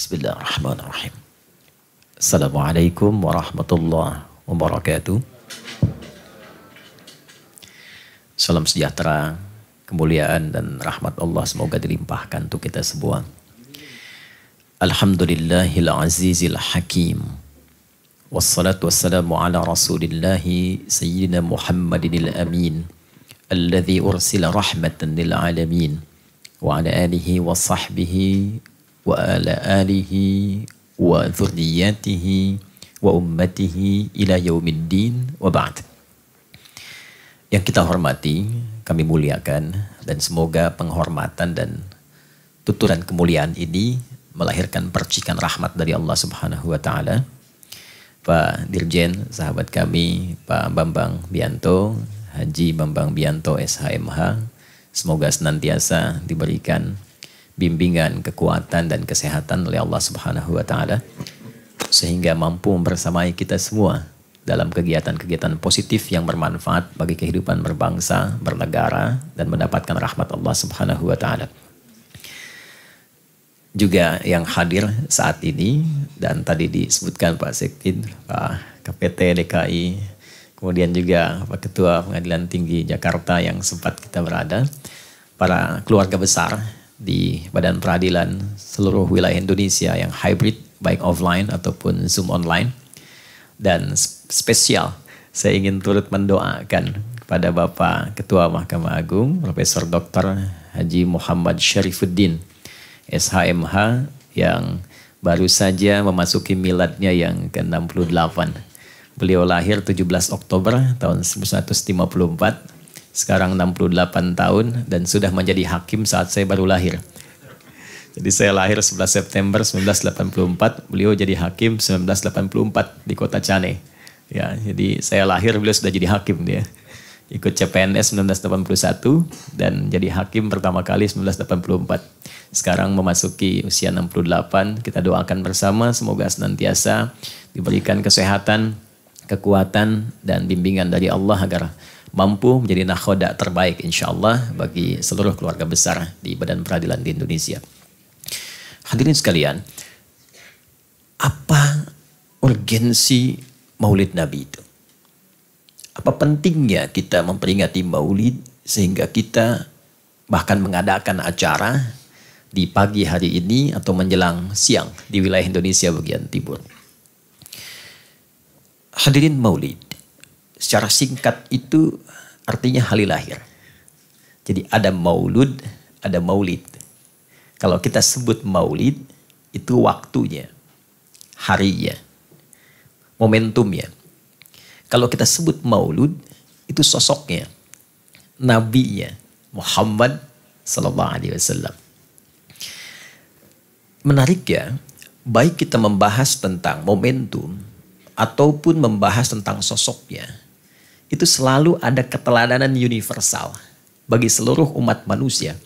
Bismillahirrahmanirrahim. Assalamualaikum warahmatullahi wabarakatuh. Salam sejahtera, kemuliaan dan rahmat Allah semoga dilimpahkan untuk kita semua. Alhamdulillahil azizil hakim. Wassalatu wassalamu ala rasulillahi sayyidina Muhammadinil amin. Alladhi ursila rahmatan lil alamin. Wa ala alihi wa sahbihi wa ala alihi wa dhurriyyatihi wa ummatihi ila yaumiddin wa ba'd. Yang kita hormati, kami muliakan, dan semoga penghormatan dan tuturan kemuliaan ini melahirkan percikan rahmat dari Allah Subhanahu wa taala. Pak Dirjen, sahabat kami, Pak Bambang Bianto, Haji Bambang Bianto SHMH, semoga senantiasa diberikan bimbingan, kekuatan dan kesehatan oleh Allah Subhanahu wa taala sehingga mampu membersamai kita semua dalam kegiatan-kegiatan positif yang bermanfaat bagi kehidupan berbangsa, bernegara dan mendapatkan rahmat Allah Subhanahu wa taala. Juga yang hadir saat ini dan tadi disebutkan Pak Sekjen, Pak KPT DKI, kemudian juga Pak Ketua Pengadilan Tinggi Jakarta yang sempat kita berada, para keluarga besar di Badan Peradilan seluruh wilayah Indonesia yang hybrid, baik offline ataupun Zoom online. Dan spesial, saya ingin turut mendoakan kepada Bapak Ketua Mahkamah Agung, Profesor Dr. Haji Muhammad Syarifuddin, SHMH, yang baru saja memasuki miladnya yang ke-68. Beliau lahir 17 Oktober tahun 1954. Sekarang 68 tahun dan sudah menjadi hakim saat saya baru lahir. Jadi saya lahir 11 September 1984, beliau jadi hakim 1984 di Kota Cane. Ya, jadi saya lahir beliau sudah jadi hakim dia. Ikut CPNS 1981 dan jadi hakim pertama kali 1984. Sekarang memasuki usia 68, kita doakan bersama semoga senantiasa diberikan kesehatan, kekuatan dan bimbingan dari Allah agar mampu menjadi nakhoda terbaik insyaAllah bagi seluruh keluarga besar di Badan Peradilan di Indonesia. Hadirin sekalian, apa urgensi Maulid Nabi itu? Apa pentingnya kita memperingati Maulid sehingga kita bahkan mengadakan acara di pagi hari ini atau menjelang siang di wilayah Indonesia bagian timur? Hadirin, Maulid secara singkat itu artinya hari lahir. Jadi ada maulud, ada maulid. Kalau kita sebut maulid, itu waktunya, harinya, momentumnya. Kalau kita sebut maulud, itu sosoknya, nabinya, Muhammad sallallahu alaihi wasallam. Menarik ya, baik kita membahas tentang momentum ataupun membahas tentang sosoknya, itu selalu ada keteladanan universal bagi seluruh umat manusia.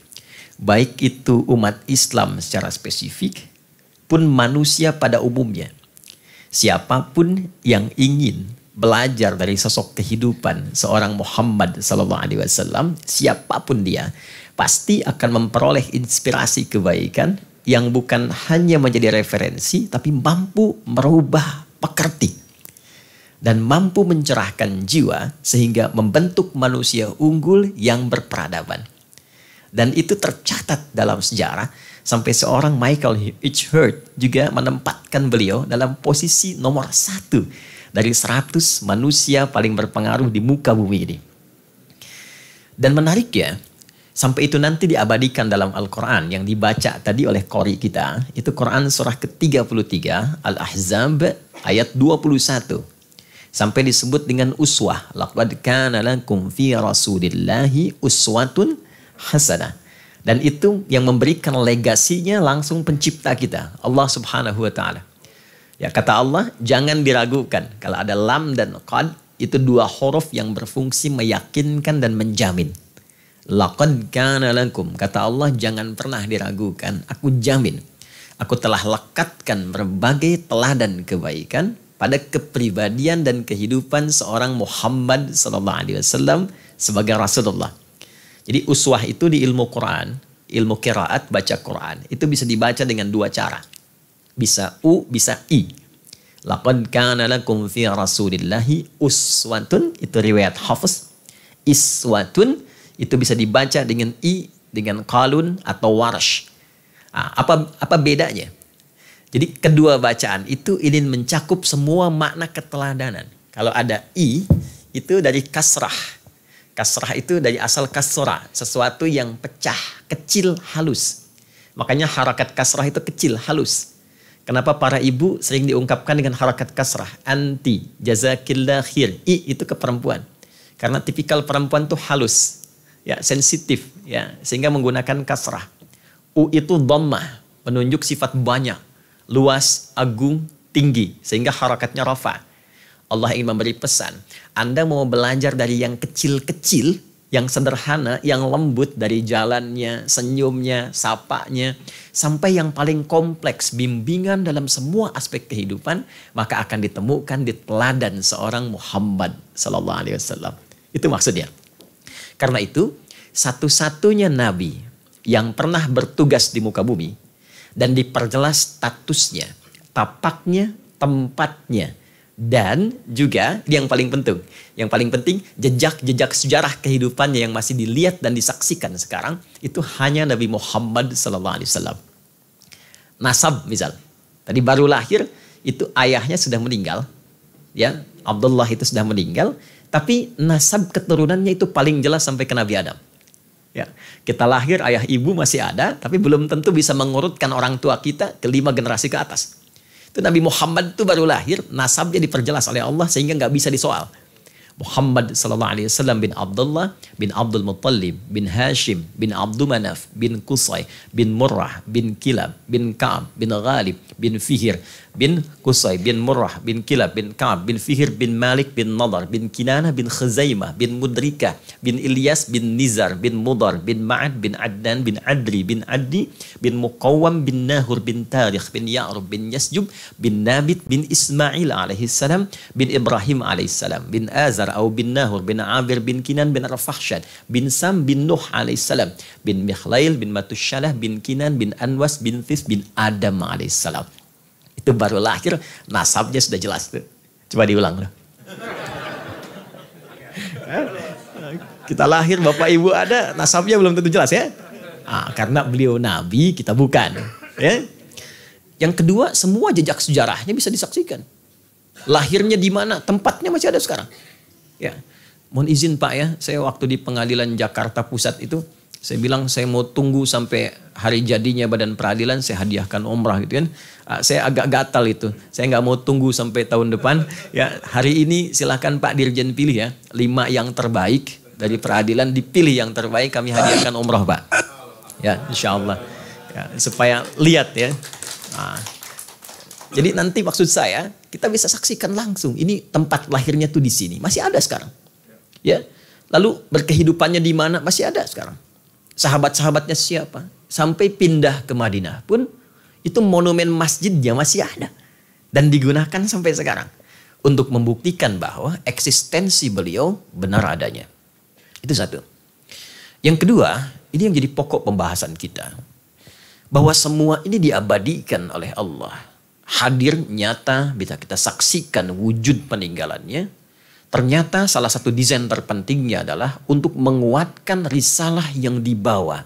Baik itu umat Islam secara spesifik, pun manusia pada umumnya. Siapapun yang ingin belajar dari sosok kehidupan seorang Muhammad SAW, siapapun dia, pasti akan memperoleh inspirasi kebaikan yang bukan hanya menjadi referensi, tapi mampu merubah pekerti dan mampu mencerahkan jiwa sehingga membentuk manusia unggul yang berperadaban. Dan itu tercatat dalam sejarah sampai seorang Michael H. Hurt juga menempatkan beliau dalam posisi nomor 1 dari 100 manusia paling berpengaruh di muka bumi ini. Dan menariknya, sampai itu nanti diabadikan dalam Al-Quran yang dibaca tadi oleh qori kita, itu Quran surah ke-33 Al-Ahzab ayat 21. Sampai disebut dengan uswah. Laqad kana lakum fi rasulillahi uswatun hasanah. Dan itu yang memberikan legasinya langsung pencipta kita, Allah Subhanahu wa taala. Ya, kata Allah, jangan diragukan. Kalau ada lam dan qad, itu dua huruf yang berfungsi meyakinkan dan menjamin. Laqad kana lakum, kata Allah, jangan pernah diragukan. Aku jamin, aku telah lekatkan berbagai teladan kebaikan pada kepribadian dan kehidupan seorang Muhammad SAW sebagai Rasulullah. Jadi uswah itu di ilmu Quran, ilmu qiraat, baca Quran, itu bisa dibaca dengan dua cara. Bisa U, bisa I. Laqad kana lakum fi Rasulillahi uswatun, itu riwayat Hafiz. Iswatun itu bisa dibaca dengan I, dengan qalun atau warsh. Apa bedanya? Jadi kedua bacaan itu ingin mencakup semua makna keteladanan. Kalau ada I, itu dari kasrah. Kasrah itu dari asal kasrah, sesuatu yang pecah, kecil, halus. Makanya harakat kasrah itu kecil, halus. Kenapa para ibu sering diungkapkan dengan harakat kasrah? Anti, jazakillah khair. I itu ke perempuan. Karena tipikal perempuan tuh halus, ya, sensitif, ya, sehingga menggunakan kasrah. U itu dhammah, menunjuk sifat banyak, luas, agung, tinggi, sehingga harakatnya rafa. Allah ingin memberi pesan, Anda mau belajar dari yang kecil-kecil, yang sederhana, yang lembut, dari jalannya, senyumnya, sapanya, sampai yang paling kompleks, bimbingan dalam semua aspek kehidupan, maka akan ditemukan di teladan seorang Muhammad sallallahu alaihi wasallam. Itu maksudnya. Karena itu, satu-satunya nabi yang pernah bertugas di muka bumi dan diperjelas statusnya, tapaknya, tempatnya, dan juga yang paling penting, jejak-jejak sejarah kehidupannya yang masih dilihat dan disaksikan sekarang, itu hanya Nabi Muhammad SAW. Nasab misal, tadi baru lahir, itu ayahnya sudah meninggal, ya, Abdullah itu sudah meninggal, tapi nasab keturunannya itu paling jelas sampai ke Nabi Adam. Ya, kita lahir ayah ibu masih ada, tapi belum tentu bisa mengurutkan orang tua kita ke 5 generasi ke atas. Itu Nabi Muhammad itu baru lahir, nasabnya diperjelas oleh Allah sehingga nggak bisa disoal. Muhammad sallallahu alaihi wasallam bin Abdullah bin Abdul Muttalib bin Hashim bin Abdul Manaf bin Qusay bin Murrah bin Kilab bin Ka'ab bin Ghalib bin Fihir bin Qusay bin Murrah bin Kilab bin Ka'ab bin Fihir bin Malik bin Nadar bin Kinana bin Khuzaimah bin Mudrikah bin Ilyas bin Nizar bin Mudar bin Ma'ad bin Adnan bin Adri bin Addi bin Muqawwam bin Nahur bin Tarikh bin Ya'rub bin Yasjub bin Nabit bin Ismail alaihi salam bin Ibrahim alaihi salam bin Azar atau bin Nahur bin Abir bin Kinan bin Arfahshad bin Sam bin Nuh alaihissalam bin Mikhlail bin Matushalah bin Kinan bin Anwas bin This bin Adam alaihissalam. Itu baru lahir, nasabnya sudah jelas tuh. Coba diulang loh. Kita lahir bapak ibu ada, nasabnya belum tentu jelas ya. Karena beliau nabi, kita bukan. Ya. Yang kedua, semua jejak sejarahnya bisa disaksikan. Lahirnya di mana, tempatnya masih ada sekarang. Ya, mohon izin Pak ya, saya waktu di pengadilan Jakarta Pusat itu, saya bilang saya mau tunggu sampai hari jadinya Badan Peradilan, saya hadiahkan umrah gitu kan. Saya agak gatal itu, saya nggak mau tunggu sampai tahun depan. Ya, hari ini silakan Pak Dirjen pilih ya, 5 yang terbaik dari peradilan, dipilih yang terbaik, kami hadiahkan umrah Pak. Ya, insya Allah. Ya, supaya lihat ya. Jadi nanti maksud saya, kita bisa saksikan langsung. Ini tempat lahirnya tuh di sini. Masih ada sekarang. Ya. Lalu berkehidupannya di mana? Masih ada sekarang. Sahabat-sahabatnya siapa? Sampai pindah ke Madinah pun, itu monumen masjidnya masih ada. Dan digunakan sampai sekarang. Untuk membuktikan bahwa eksistensi beliau benar adanya. Itu satu. Yang kedua, ini yang jadi pokok pembahasan kita. Bahwa semua ini diabadikan oleh Allah. Hadir nyata, bisa kita saksikan wujud peninggalannya. Ternyata salah satu desain terpentingnya adalah untuk menguatkan risalah yang dibawa.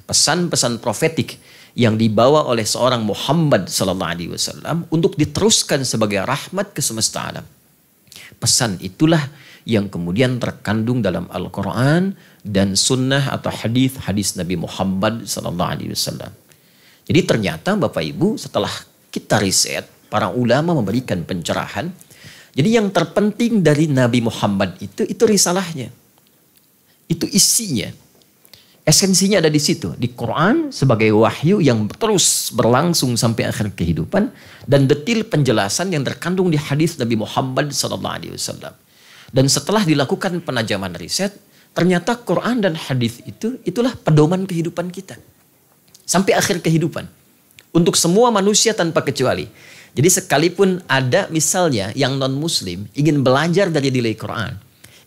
Pesan-pesan profetik yang dibawa oleh seorang Muhammad SAW untuk diteruskan sebagai rahmat ke semesta alam. Pesan itulah yang kemudian terkandung dalam Al-Quran dan sunnah atau hadis Nabi Muhammad SAW. Jadi ternyata Bapak Ibu setelah kita riset, para ulama memberikan pencerahan. Jadi yang terpenting dari Nabi Muhammad itu risalahnya. Itu isinya. Esensinya ada di situ. Di Quran sebagai wahyu yang terus berlangsung sampai akhir kehidupan. Dan detil penjelasan yang terkandung di hadis Nabi Muhammad SAW. Dan setelah dilakukan penajaman riset, ternyata Quran dan hadis itulah pedoman kehidupan kita. Sampai akhir kehidupan. Untuk semua manusia tanpa kecuali. Jadi sekalipun ada misalnya yang non-muslim ingin belajar dari nilai Quran,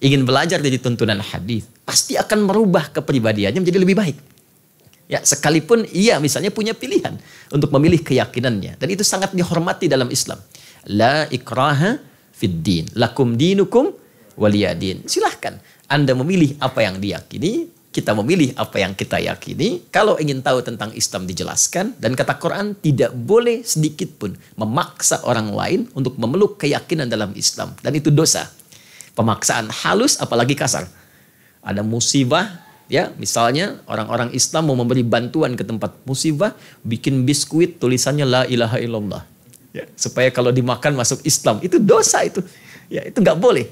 ingin belajar dari tuntunan hadis, pasti akan merubah kepribadiannya menjadi lebih baik. Ya, sekalipun ia misalnya punya pilihan untuk memilih keyakinannya. Dan itu sangat dihormati dalam Islam. La ikraha fid din. Lakum dinukum waliyadin. Silahkan Anda memilih apa yang diyakini, kita memilih apa yang kita yakini. Kalau ingin tahu tentang Islam dijelaskan. Dan kata Quran tidak boleh sedikit pun memaksa orang lain untuk memeluk keyakinan dalam Islam. Dan itu dosa. Pemaksaan halus apalagi kasar. Ada musibah, ya, misalnya orang-orang Islam mau memberi bantuan ke tempat musibah, bikin biskuit tulisannya la ilaha illallah. Ya, supaya kalau dimakan masuk Islam. Itu dosa itu. Ya, itu nggak boleh.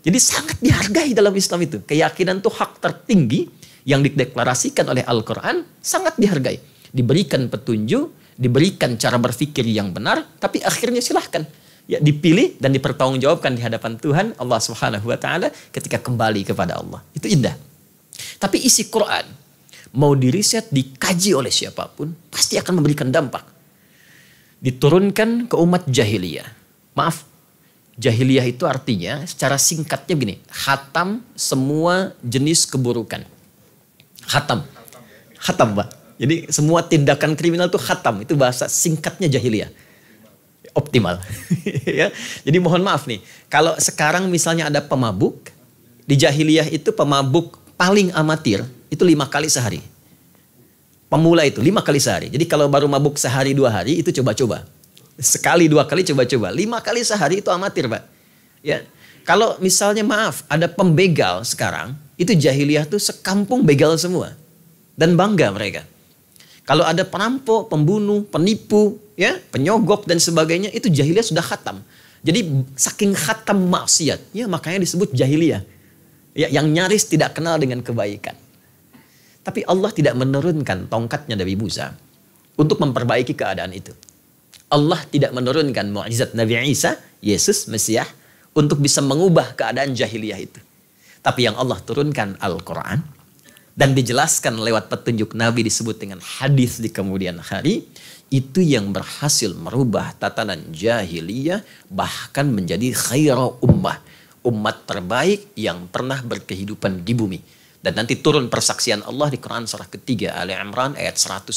Jadi sangat dihargai dalam Islam itu. Keyakinan itu hak tertinggi yang dideklarasikan oleh Al-Quran, sangat dihargai. Diberikan petunjuk, diberikan cara berpikir yang benar, tapi akhirnya silahkan. Ya, dipilih dan dipertanggungjawabkan di hadapan Tuhan Allah Subhanahu wa taala ketika kembali kepada Allah. Itu indah. Tapi isi Quran mau diriset, dikaji oleh siapapun, pasti akan memberikan dampak. Diturunkan ke umat jahiliyah. Maaf, jahiliyah itu artinya secara singkatnya begini, khatam semua jenis keburukan. Khatam, Pak. Jadi semua tindakan kriminal itu khatam, itu bahasa singkatnya jahiliyah. Optimal. Ya. Jadi mohon maaf nih, kalau sekarang misalnya ada pemabuk, di jahiliyah itu pemabuk paling amatir itu 5 kali sehari. Pemula itu 5 kali sehari. Jadi kalau baru mabuk sehari 2 hari itu coba-coba. Sekali 2 kali coba-coba. 5 kali sehari itu amatir, Pak. Ya. Kalau misalnya maaf ada pembegal sekarang, itu jahiliyah tuh sekampung begal semua. Dan bangga mereka. Kalau ada perampok, pembunuh, penipu, ya, penyogok dan sebagainya, itu jahiliyah sudah khatam. Jadi saking khatam maksiat, ya makanya disebut jahiliyah. Ya, yang nyaris tidak kenal dengan kebaikan. Tapi Allah tidak menurunkan tongkatnya Nabi Musa untuk memperbaiki keadaan itu. Allah tidak menurunkan mukjizat Nabi Isa, Yesus, Mesias, untuk bisa mengubah keadaan jahiliyah itu. Tapi yang Allah turunkan Al-Quran, dan dijelaskan lewat petunjuk Nabi disebut dengan hadis di kemudian hari, itu yang berhasil merubah tatanan jahiliyah bahkan menjadi khairu ummah, umat terbaik yang pernah berkehidupan di bumi. Dan nanti turun persaksian Allah di Quran surah ketiga Ali Imran ayat 110.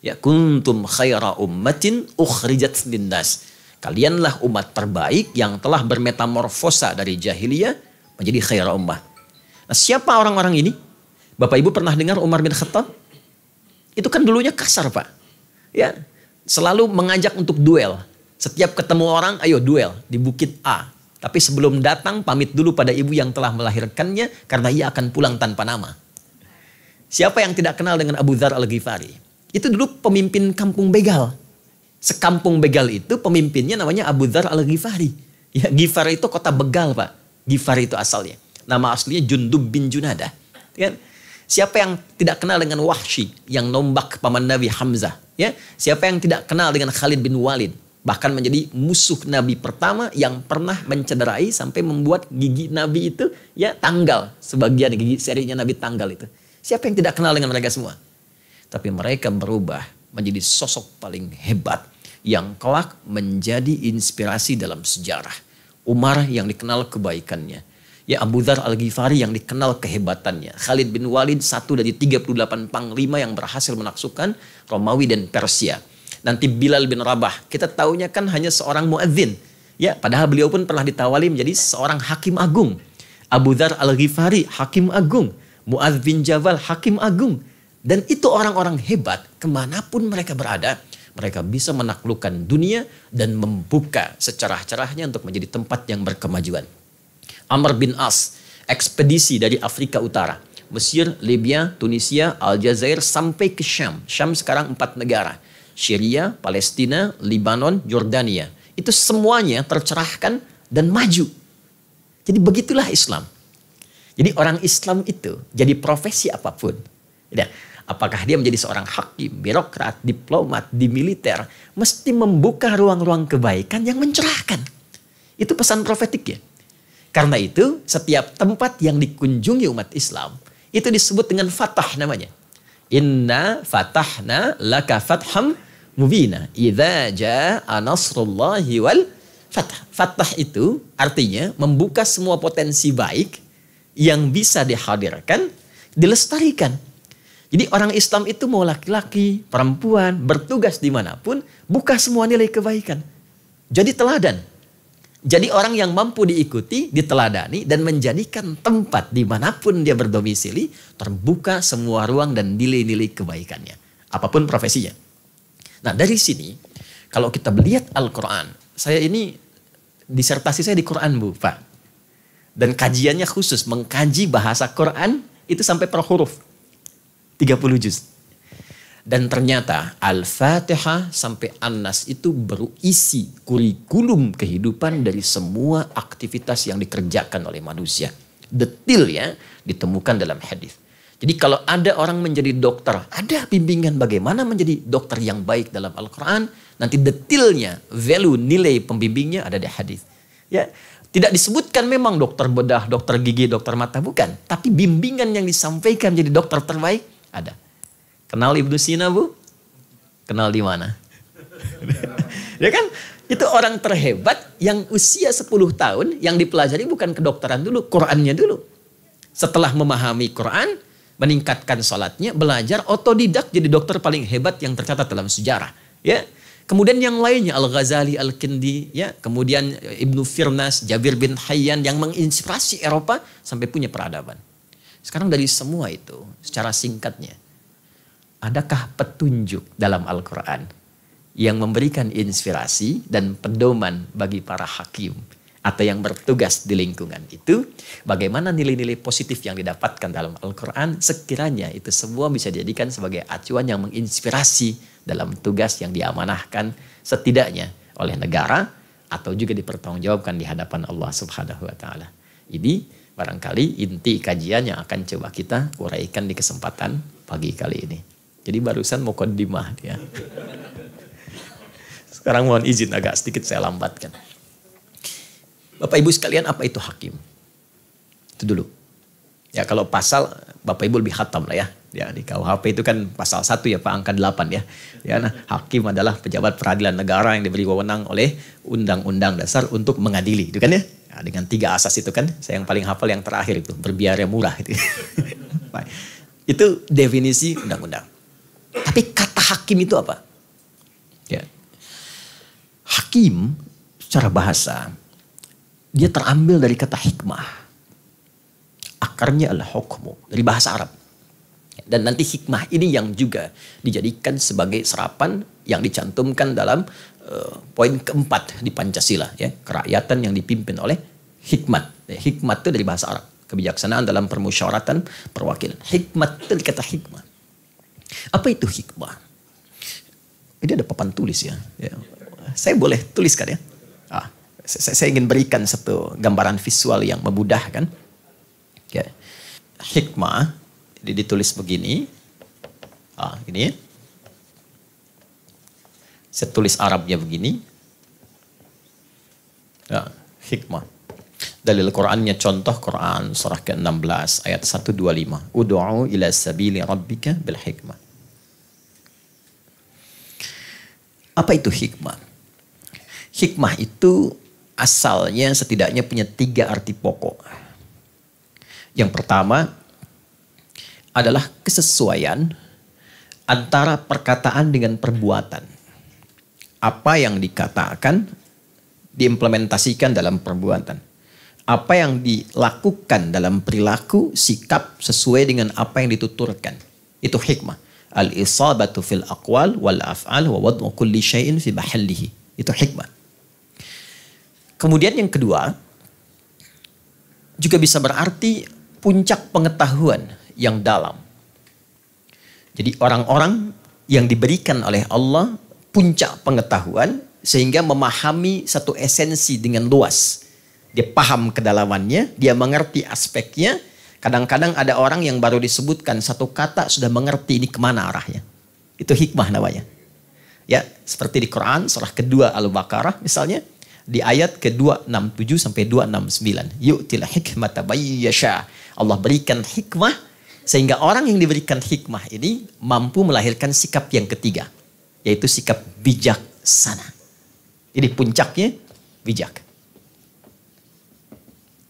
Ya, kuntum khaira ummatin ukhrijat linnas. Kalianlah umat terbaik yang telah bermetamorfosa dari jahiliyah menjadi khairu ummah. Nah, siapa orang-orang ini? Bapak Ibu pernah dengar Umar bin Khattab? Itu kan dulunya kasar, Pak. Ya, selalu mengajak untuk duel. Setiap ketemu orang, ayo duel di Bukit A. Tapi sebelum datang, pamit dulu pada ibu yang telah melahirkannya, karena ia akan pulang tanpa nama. Siapa yang tidak kenal dengan Abu Dzar Al-Ghifari? Itu dulu pemimpin kampung begal. Sekampung begal itu pemimpinnya namanya Abu Dzar Al-Ghifari. Ya, Ghifar itu kota begal, Pak. Ghifari itu asalnya. Nama aslinya Jundub bin Junadah. Ya. Siapa yang tidak kenal dengan Wahsy yang nombak paman Nabi Hamzah? Ya, siapa yang tidak kenal dengan Khalid bin Walid? Bahkan menjadi musuh Nabi pertama yang pernah mencederai sampai membuat gigi Nabi itu ya tanggal. Sebagian gigi serinya Nabi tanggal itu. Siapa yang tidak kenal dengan mereka semua? Tapi mereka berubah menjadi sosok paling hebat yang kelak menjadi inspirasi dalam sejarah. Umar yang dikenal kebaikannya. Ya, Abu Dzar Al-Ghifari yang dikenal kehebatannya. Khalid bin Walid, satu dari 38 panglima yang berhasil menaklukkan Romawi dan Persia. Nanti Bilal bin Rabah, kita taunya kan hanya seorang muadzin. Ya, padahal beliau pun pernah ditawali menjadi seorang hakim agung. Abu Dzar Al-Ghifari, hakim agung. Muadz bin Jabal, hakim agung. Dan itu orang-orang hebat, kemanapun mereka berada, mereka bisa menaklukkan dunia dan membuka secerah-cerahnya untuk menjadi tempat yang berkemajuan. Amr bin As, ekspedisi dari Afrika Utara, Mesir, Libya, Tunisia, Aljazair sampai ke Syam. Syam sekarang 4 negara. Syria, Palestina, Libanon, Yordania. Itu semuanya tercerahkan dan maju. Jadi begitulah Islam. Jadi orang Islam itu jadi profesi apapun. Ya, apakah dia menjadi seorang hakim, birokrat, diplomat, di militer, mesti membuka ruang-ruang kebaikan yang mencerahkan. Itu pesan profetiknya. Karena itu, setiap tempat yang dikunjungi umat Islam, itu disebut dengan fatah namanya. Inna fatahna laka fatham mubina. Idza jaa nasrullahi wal fatah. Fatah itu artinya membuka semua potensi baik yang bisa dihadirkan, dilestarikan. Jadi orang Islam itu mau laki-laki, perempuan, bertugas dimanapun, buka semua nilai kebaikan. Jadi teladan. Jadi orang yang mampu diikuti, diteladani, dan menjadikan tempat dimanapun dia berdomisili, terbuka semua ruang dan nilai-nilai kebaikannya. Apapun profesinya. Nah dari sini, kalau kita melihat Al-Quran, saya ini, disertasi saya di Quran Bu, Pak. Dan kajiannya khusus, mengkaji bahasa Quran, itu sampai per huruf. 30 juz. Dan ternyata Al-Fatihah sampai An-Nas itu berisi kurikulum kehidupan dari semua aktivitas yang dikerjakan oleh manusia. Detailnya ditemukan dalam hadis. Jadi kalau ada orang menjadi dokter, ada bimbingan bagaimana menjadi dokter yang baik dalam Al-Quran. Nanti detailnya, value, nilai pembimbingnya ada di hadis. Ya, tidak disebutkan memang dokter bedah, dokter gigi, dokter mata, bukan. Tapi bimbingan yang disampaikan jadi dokter terbaik ada. Kenal Ibnu Sina Bu? Kenal di mana? Ya kan? Itu orang terhebat yang usia 10 tahun yang dipelajari bukan kedokteran dulu, Qurannya dulu. Setelah memahami Quran, meningkatkan sholatnya, belajar otodidak jadi dokter paling hebat yang tercatat dalam sejarah. Ya. Kemudian yang lainnya Al-Ghazali, Al-Kindi, ya, kemudian Ibnu Firnas, Jabir bin Hayyan yang menginspirasi Eropa sampai punya peradaban. Sekarang dari semua itu, secara singkatnya, adakah petunjuk dalam Al-Quran yang memberikan inspirasi dan pedoman bagi para hakim atau yang bertugas di lingkungan itu, bagaimana nilai-nilai positif yang didapatkan dalam Al-Quran, sekiranya itu semua bisa dijadikan sebagai acuan yang menginspirasi dalam tugas yang diamanahkan setidaknya oleh negara atau juga dipertanggungjawabkan di hadapan Allah Subhanahu wa Ta'ala. Ini barangkali inti kajian yang akan coba kita uraikan di kesempatan pagi kali ini. Jadi barusan muqaddimah dia. Sekarang mohon izin agak sedikit saya lambatkan. Bapak Ibu sekalian, apa itu hakim? Itu dulu. Ya kalau pasal Bapak Ibu lebih khatam lah ya. Ya di KUHP itu kan pasal 1 ya Pak, angka 8 ya. Ya nah, hakim adalah pejabat peradilan negara yang diberi wewenang oleh Undang-Undang Dasar untuk mengadili, itu kan ya. Nah, dengan 3 asas itu kan, saya yang paling hafal yang terakhir itu, berbiaya murah itu. Itu definisi undang-undang. Tapi kata hakim itu apa? Ya. Hakim secara bahasa dia terambil dari kata hikmah. Akarnya adalah hukmu dari bahasa Arab. Dan nanti hikmah ini yang juga dijadikan sebagai serapan yang dicantumkan dalam poin keempat di Pancasila, ya, kerakyatan yang dipimpin oleh hikmat. Hikmat itu dari bahasa Arab, kebijaksanaan dalam permusyawaratan perwakilan. Hikmat itu kata hikmah. Apa itu hikmah? Ini ada papan tulis ya. Saya boleh tuliskan ya. Saya ingin berikan satu gambaran visual yang memudahkan. Ya. Hikmah ditulis begini. Ini. Saya tulis Arabnya begini. Ya, hikmah. Dalil Qur'annya contoh Quran surah ke-16 ayat 125. Ud'u ila sabili rabbika bil hikmah. Apa itu hikmah? Hikmah itu asalnya setidaknya punya 3 arti pokok. Yang pertama adalah kesesuaian antara perkataan dengan perbuatan. Apa yang dikatakan diimplementasikan dalam perbuatan. Apa yang dilakukan dalam perilaku, sikap sesuai dengan apa yang dituturkan. Itu hikmah. Al-isabatu fil aqwal wal af'al wa wad'u kulli syai'in fi mahallihi. Itu hikmah. Kemudian yang kedua, juga bisa berarti puncak pengetahuan yang dalam. Jadi orang-orang yang diberikan oleh Allah puncak pengetahuan sehingga memahami satu esensi dengan luas. Dia paham kedalamannya, dia mengerti aspeknya. Kadang-kadang ada orang yang baru disebutkan satu kata sudah mengerti ini kemana arahnya. Itu hikmah namanya. Ya, seperti di Quran surah kedua Al-Baqarah misalnya. Di ayat ke-267 sampai 269. Yu'til hikmata bayyasha. Allah berikan hikmah sehingga orang yang diberikan hikmah ini mampu melahirkan sikap yang ketiga. Yaitu sikap bijaksana. Ini puncaknya bijak.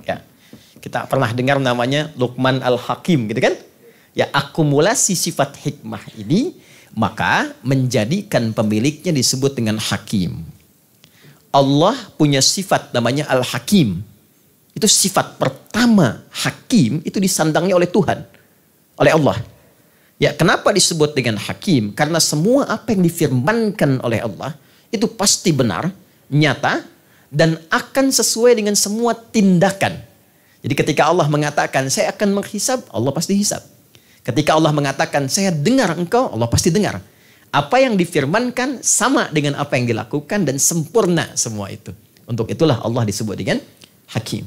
Ya. Kita pernah dengar namanya Luqman Al-Hakim gitu kan. Ya, akumulasi sifat hikmah ini maka menjadikan pemiliknya disebut dengan hakim. Allah punya sifat namanya Al-Hakim. Itu sifat pertama hakim itu disandangnya oleh Tuhan, oleh Allah. Ya, kenapa disebut dengan hakim? Karena semua apa yang difirmankan oleh Allah itu pasti benar, nyata, dan akan sesuai dengan semua tindakan. Jadi ketika Allah mengatakan saya akan menghisab, Allah pasti hisab. Ketika Allah mengatakan saya dengar engkau, Allah pasti dengar. Apa yang difirmankan sama dengan apa yang dilakukan dan sempurna semua itu. Untuk itulah Allah disebut dengan hakim.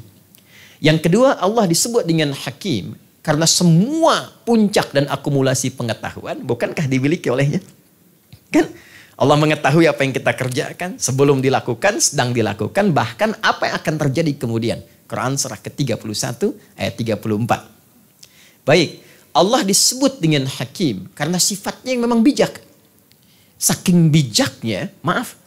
Yang kedua, Allah disebut dengan hakim karena semua puncak dan akumulasi pengetahuan bukankah dimiliki olehnya? Kan Allah mengetahui apa yang kita kerjakan sebelum dilakukan, sedang dilakukan, bahkan apa yang akan terjadi kemudian. Quran surah ke-31 ayat 34. Baik, Allah disebut dengan hakim karena sifatnya yang memang bijak. Saking bijaknya, maaf,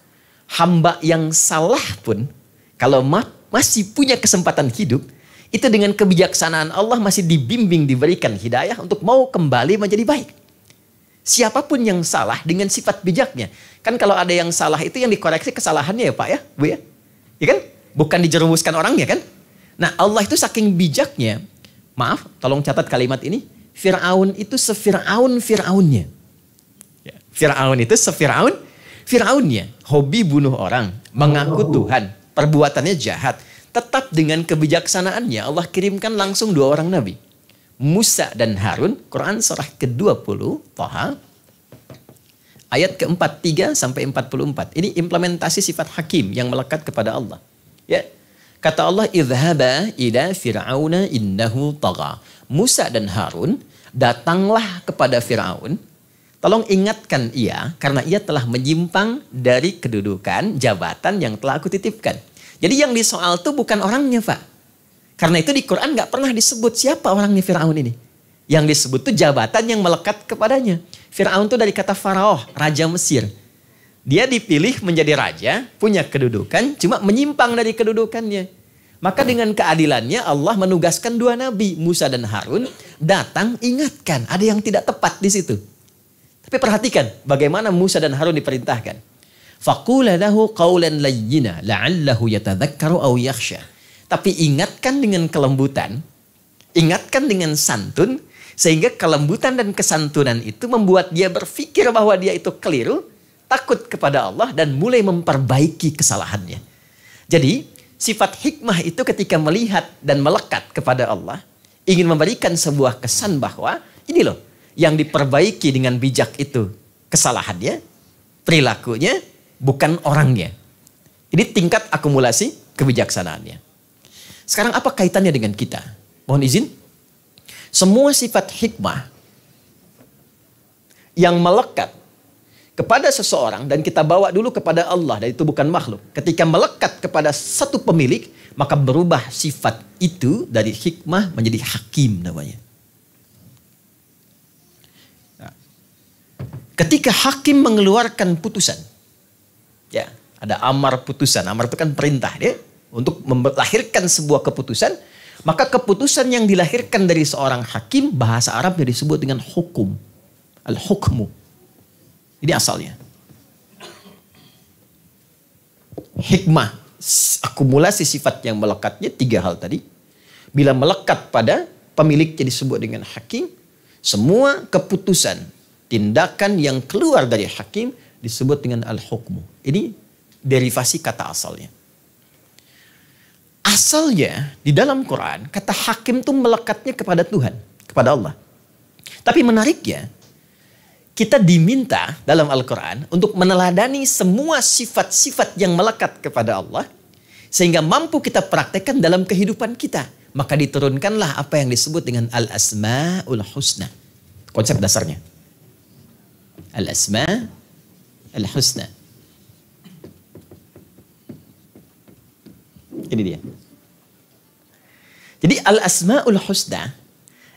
hamba yang salah pun kalau masih punya kesempatan hidup, itu dengan kebijaksanaan Allah masih dibimbing, diberikan hidayah untuk mau kembali menjadi baik. Siapapun yang salah dengan sifat bijaknya. Kan kalau ada yang salah itu yang dikoreksi kesalahannya ya Pak ya, Bu ya. Ya kan? Bukan dijerumuskan orangnya kan? Nah, Allah itu saking bijaknya. Maaf, tolong catat kalimat ini. Fir'aun itu Fir'aunnya. Ya, Fir'aun itu Fir'aunnya. Hobi bunuh orang, mengaku Tuhan, perbuatannya jahat. Tetap dengan kebijaksanaannya Allah kirimkan langsung 2 orang nabi. Musa dan Harun, Quran surah ke-20, Thaha, ayat ke-43 sampai 44. Ini implementasi sifat hakim yang melekat kepada Allah. Ya. Kata Allah, "Idhhaba ila Fir'auna innahu tagha." Musa dan Harun datanglah kepada Fir'aun. Tolong ingatkan ia karena ia telah menyimpang dari kedudukan jabatan yang telah aku titipkan. Jadi yang disoal itu bukan orangnya, Pak. Karena itu di Quran nggak pernah disebut siapa orangnya Fir'aun ini. Yang disebut itu jabatan yang melekat kepadanya. Fir'aun itu dari kata Faraoh, Raja Mesir. Dia dipilih menjadi raja, punya kedudukan, cuma menyimpang dari kedudukannya. Maka dengan keadilannya Allah menugaskan 2 nabi, Musa dan Harun, datang ingatkan. Ada yang tidak tepat di situ. Tapi perhatikan bagaimana Musa dan Harun diperintahkan. Faqula lahu qawlan layyina la'allahu yatadzakkaru aw yakhsha. Tapi ingatkan dengan kelembutan, ingatkan dengan santun, sehingga kelembutan dan kesantunan itu membuat dia berpikir bahwa dia itu keliru, takut kepada Allah dan mulai memperbaiki kesalahannya. Jadi sifat hikmah itu ketika melihat dan melekat kepada Allah, ingin memberikan sebuah kesan bahwa ini loh yang diperbaiki dengan bijak itu kesalahannya, perilakunya, bukan orangnya. Ini tingkat akumulasi kebijaksanaannya. Sekarang apa kaitannya dengan kita? Mohon izin. Semua sifat hikmah yang melekat kepada seseorang dan kita bawa dulu kepada Allah, dan itu bukan makhluk. Ketika melekat kepada satu pemilik, maka berubah sifat itu dari hikmah menjadi hakim namanya. Nah, ketika hakim mengeluarkan putusan, ya ada amar putusan. Amar itu kan perintah dia untuk melahirkan sebuah keputusan. Maka keputusan yang dilahirkan dari seorang hakim, bahasa Arabnya disebut dengan hukum. Al-hukmu. Ini asalnya. Hikmah, akumulasi sifat yang melekatnya 3 hal tadi. Bila melekat pada pemiliknya disebut dengan hakim. Semua keputusan, tindakan yang keluar dari hakim disebut dengan al-hukmu. Ini derivasi kata asalnya. Asalnya di dalam Quran, kata hakim itu melekatnya kepada Tuhan, kepada Allah. Tapi menariknya, kita diminta dalam Al-Quran untuk meneladani semua sifat-sifat yang melekat kepada Allah, sehingga mampu kita praktekkan dalam kehidupan kita. Maka diturunkanlah apa yang disebut dengan Al-Asma'ul Husna. Konsep dasarnya. Al-Asma'ul Husna. Ini dia. Jadi Al-Asma'ul Husna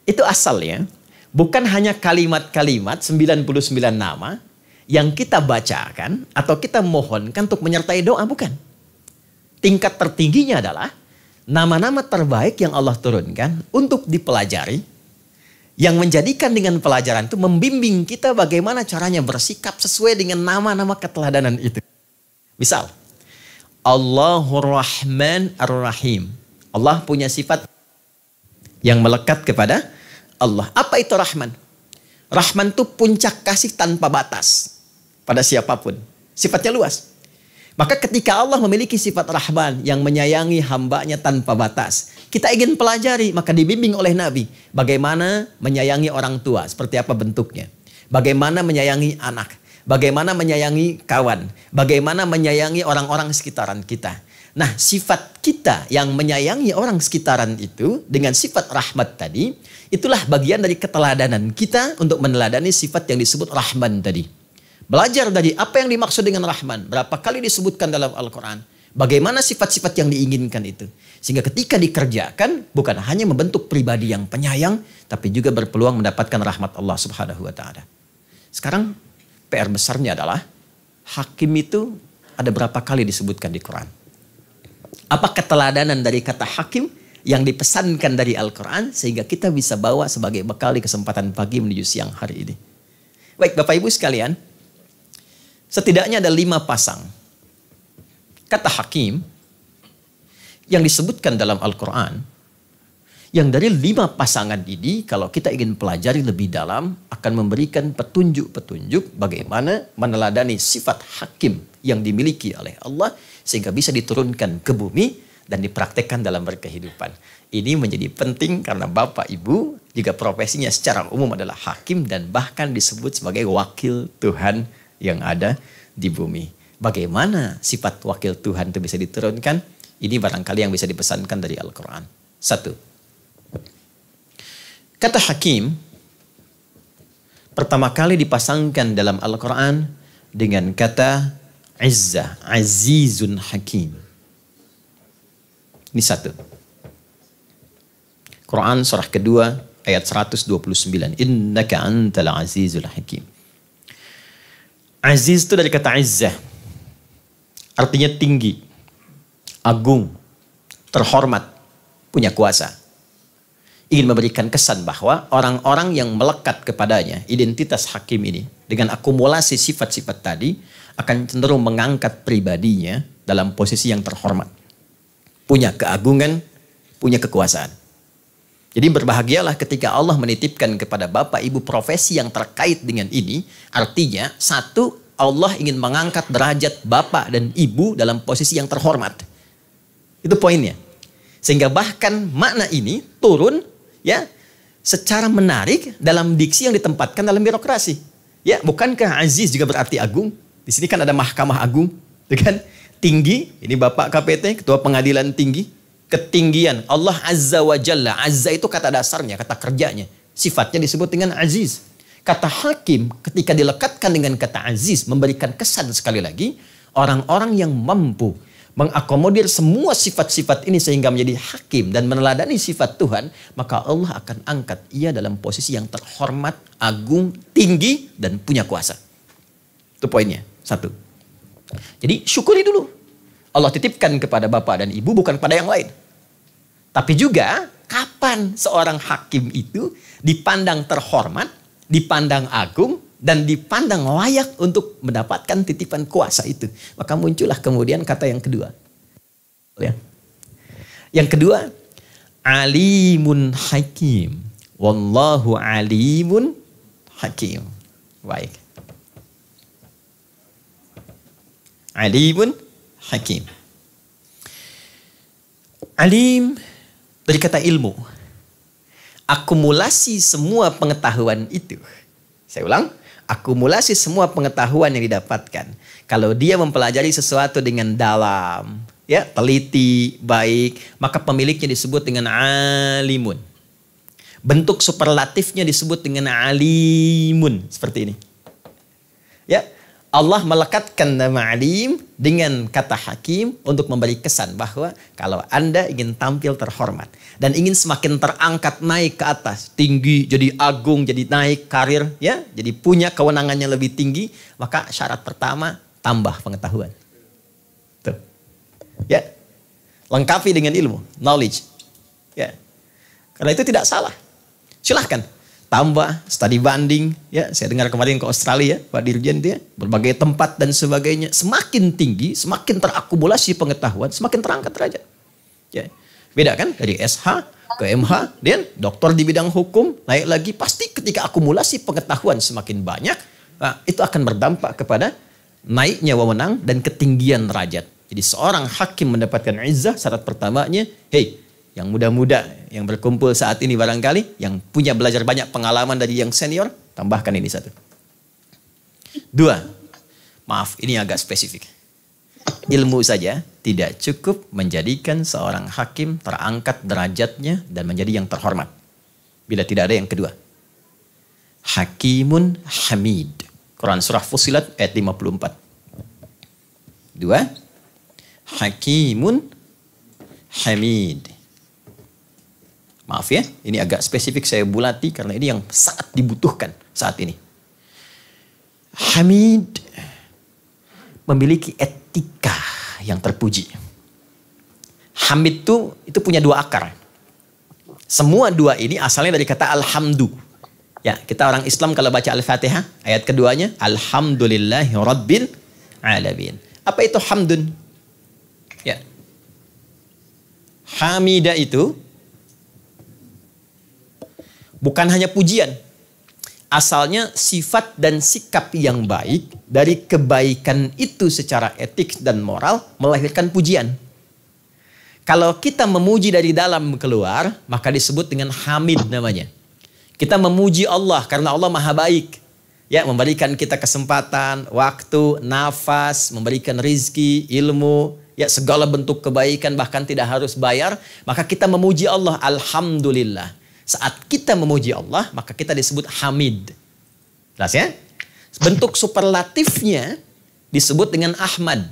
itu asalnya bukan hanya kalimat-kalimat 99 nama yang kita bacakan atau kita mohonkan untuk menyertai doa, bukan. Tingkat tertingginya adalah nama-nama terbaik yang Allah turunkan untuk dipelajari, Yang menjadikan dengan pelajaran itu membimbing kita bagaimana caranya bersikap sesuai dengan nama-nama keteladanan itu. Misal, Allahur Rahman Ar-Rahim. Allah punya sifat yang melekat kepada Allah. Apa itu Rahman? Rahman itu puncak kasih tanpa batas pada siapapun. Sifatnya luas. Maka ketika Allah memiliki sifat Rahman yang menyayangi hambanya tanpa batas, kita ingin pelajari, maka dibimbing oleh Nabi. Bagaimana menyayangi orang tua, seperti apa bentuknya. Bagaimana menyayangi anak. Bagaimana menyayangi kawan. Bagaimana menyayangi orang-orang sekitaran kita. Nah, sifat kita yang menyayangi orang sekitaran itu dengan sifat rahmat tadi, itulah bagian dari keteladanan kita untuk meneladani sifat yang disebut Rahman tadi. Belajar dari apa yang dimaksud dengan Rahman. Berapa kali disebutkan dalam Al-Quran. Bagaimana sifat-sifat yang diinginkan itu. Sehingga ketika dikerjakan, bukan hanya membentuk pribadi yang penyayang, tapi juga berpeluang mendapatkan rahmat Allah Subhanahu wa Ta'ala. Sekarang PR besarnya adalah, hakim itu ada berapa kali disebutkan di Quran. Apa keteladanan dari kata hakim yang dipesankan dari Al-Quran, sehingga kita bisa bawa sebagai bekal di kesempatan pagi menuju siang hari ini. Baik Bapak Ibu sekalian, setidaknya ada 5 pasang kata hakim yang disebutkan dalam Al-Quran, yang dari 5 pasangan ini kalau kita ingin pelajari lebih dalam akan memberikan petunjuk-petunjuk bagaimana meneladani sifat hakim yang dimiliki oleh Allah sehingga bisa diturunkan ke bumi dan dipraktekkan dalam berkehidupan. Ini menjadi penting karena Bapak Ibu juga profesinya secara umum adalah hakim dan bahkan disebut sebagai wakil Tuhan yang ada di bumi. Bagaimana sifat wakil Tuhan itu bisa diturunkan? Ini barangkali yang bisa dipesankan dari Al-Quran. 1. Kata hakim pertama kali dipasangkan dalam Al-Quran dengan kata izzah, azizun hakim. Ini 1. Quran surah kedua ayat 129. Innaka antal azizul hakim. Aziz itu dari kata izzah. Artinya tinggi, agung, terhormat, punya kuasa. Ingin memberikan kesan bahwa orang-orang yang melekat kepadanya, identitas hakim ini, dengan akumulasi sifat-sifat tadi, akan cenderung mengangkat pribadinya dalam posisi yang terhormat. Punya keagungan, punya kekuasaan. Jadi berbahagialah ketika Allah menitipkan kepada Bapak Ibu profesi yang terkait dengan ini. Artinya, 1, Allah ingin mengangkat derajat Bapak dan Ibu dalam posisi yang terhormat. Itu poinnya. Sehingga bahkan makna ini turun ya secara menarik dalam diksi yang ditempatkan dalam birokrasi. Ya, bukankah aziz juga berarti agung? Di sini kan ada mahkamah agung, kan? Tinggi, ini Bapak KPT, Ketua Pengadilan Tinggi. Ketinggian Allah Azza wa Jalla. Azza itu kata dasarnya, kata kerjanya. Sifatnya disebut dengan aziz. Kata hakim ketika dilekatkan dengan kata aziz memberikan kesan sekali lagi orang-orang yang mampu mengakomodir semua sifat-sifat ini sehingga menjadi hakim dan meneladani sifat Tuhan, maka Allah akan angkat ia dalam posisi yang terhormat, agung, tinggi dan punya kuasa. Itu poinnya. 1. Jadi syukuri dulu. Allah titipkan kepada Bapak dan Ibu bukan pada yang lain. Tapi juga kapan seorang hakim itu dipandang terhormat, dipandang agung, dan dipandang layak untuk mendapatkan titipan kuasa itu. Maka muncullah kemudian kata yang kedua. Ya. Yang kedua, alimun hakim. Wallahu alimun hakim. Baik. Alimun hakim. Alim dari kata ilmu. Akumulasi semua pengetahuan itu. Saya ulang, akumulasi semua pengetahuan yang didapatkan. Kalau dia mempelajari sesuatu dengan dalam, ya, teliti, baik, maka pemiliknya disebut dengan alimun. Bentuk superlatifnya disebut dengan alimun, seperti ini. Ya, Allah melekatkan nama alim dengan kata hakim untuk memberi kesan bahwa kalau Anda ingin tampil terhormat dan ingin semakin terangkat naik ke atas, tinggi, jadi agung, jadi naik karir, ya, jadi punya kewenangannya lebih tinggi, maka syarat pertama tambah pengetahuan. Tuh. Ya. Lengkapi dengan ilmu, knowledge. Ya. Karena itu tidak salah. Silahkan tambah studi banding, ya saya dengar kemarin ke Australia Pak Dirjen dia berbagai tempat dan sebagainya, semakin tinggi semakin terakumulasi pengetahuan, semakin terangkat derajat. Ya. Beda kan dari SH ke MH, dan doktor di bidang hukum naik lagi, pasti ketika akumulasi pengetahuan semakin banyak, nah, itu akan berdampak kepada naiknya wewenang dan ketinggian derajat. Jadi seorang hakim mendapatkan izzah, syarat pertamanya, yang muda-muda yang berkumpul saat ini barangkali, yang punya belajar banyak pengalaman dari yang senior, tambahkan ini satu. Dua, maaf ini agak spesifik. Ilmu saja tidak cukup menjadikan seorang hakim terangkat derajatnya dan menjadi yang terhormat. Bila tidak ada yang kedua. Hakimun Hamid. Quran Surah Fussilat ayat 54. Dua, Hakimun Hamid. Maaf ya, ini agak spesifik saya bulati karena ini yang sangat dibutuhkan saat ini. Hamid memiliki etika yang terpuji. Hamid itu punya dua akar. Semua dua ini asalnya dari kata alhamdu. Ya, kita orang Islam kalau baca Al-Fatihah, ayat keduanya alhamdulillahi rabbil alamin. Apa itu hamdun? Ya. Hamida itu bukan hanya pujian. Asalnya sifat dan sikap yang baik, dari kebaikan itu secara etik dan moral melahirkan pujian. Kalau kita memuji dari dalam keluar, maka disebut dengan hamid namanya. Kita memuji Allah karena Allah maha baik. Ya, memberikan kita kesempatan, waktu, nafas, memberikan rizki, ilmu, ya segala bentuk kebaikan, bahkan tidak harus bayar. Maka kita memuji Allah, alhamdulillah. Saat kita memuji Allah, maka kita disebut hamid. Jelas ya? Bentuk superlatifnya disebut dengan Ahmad.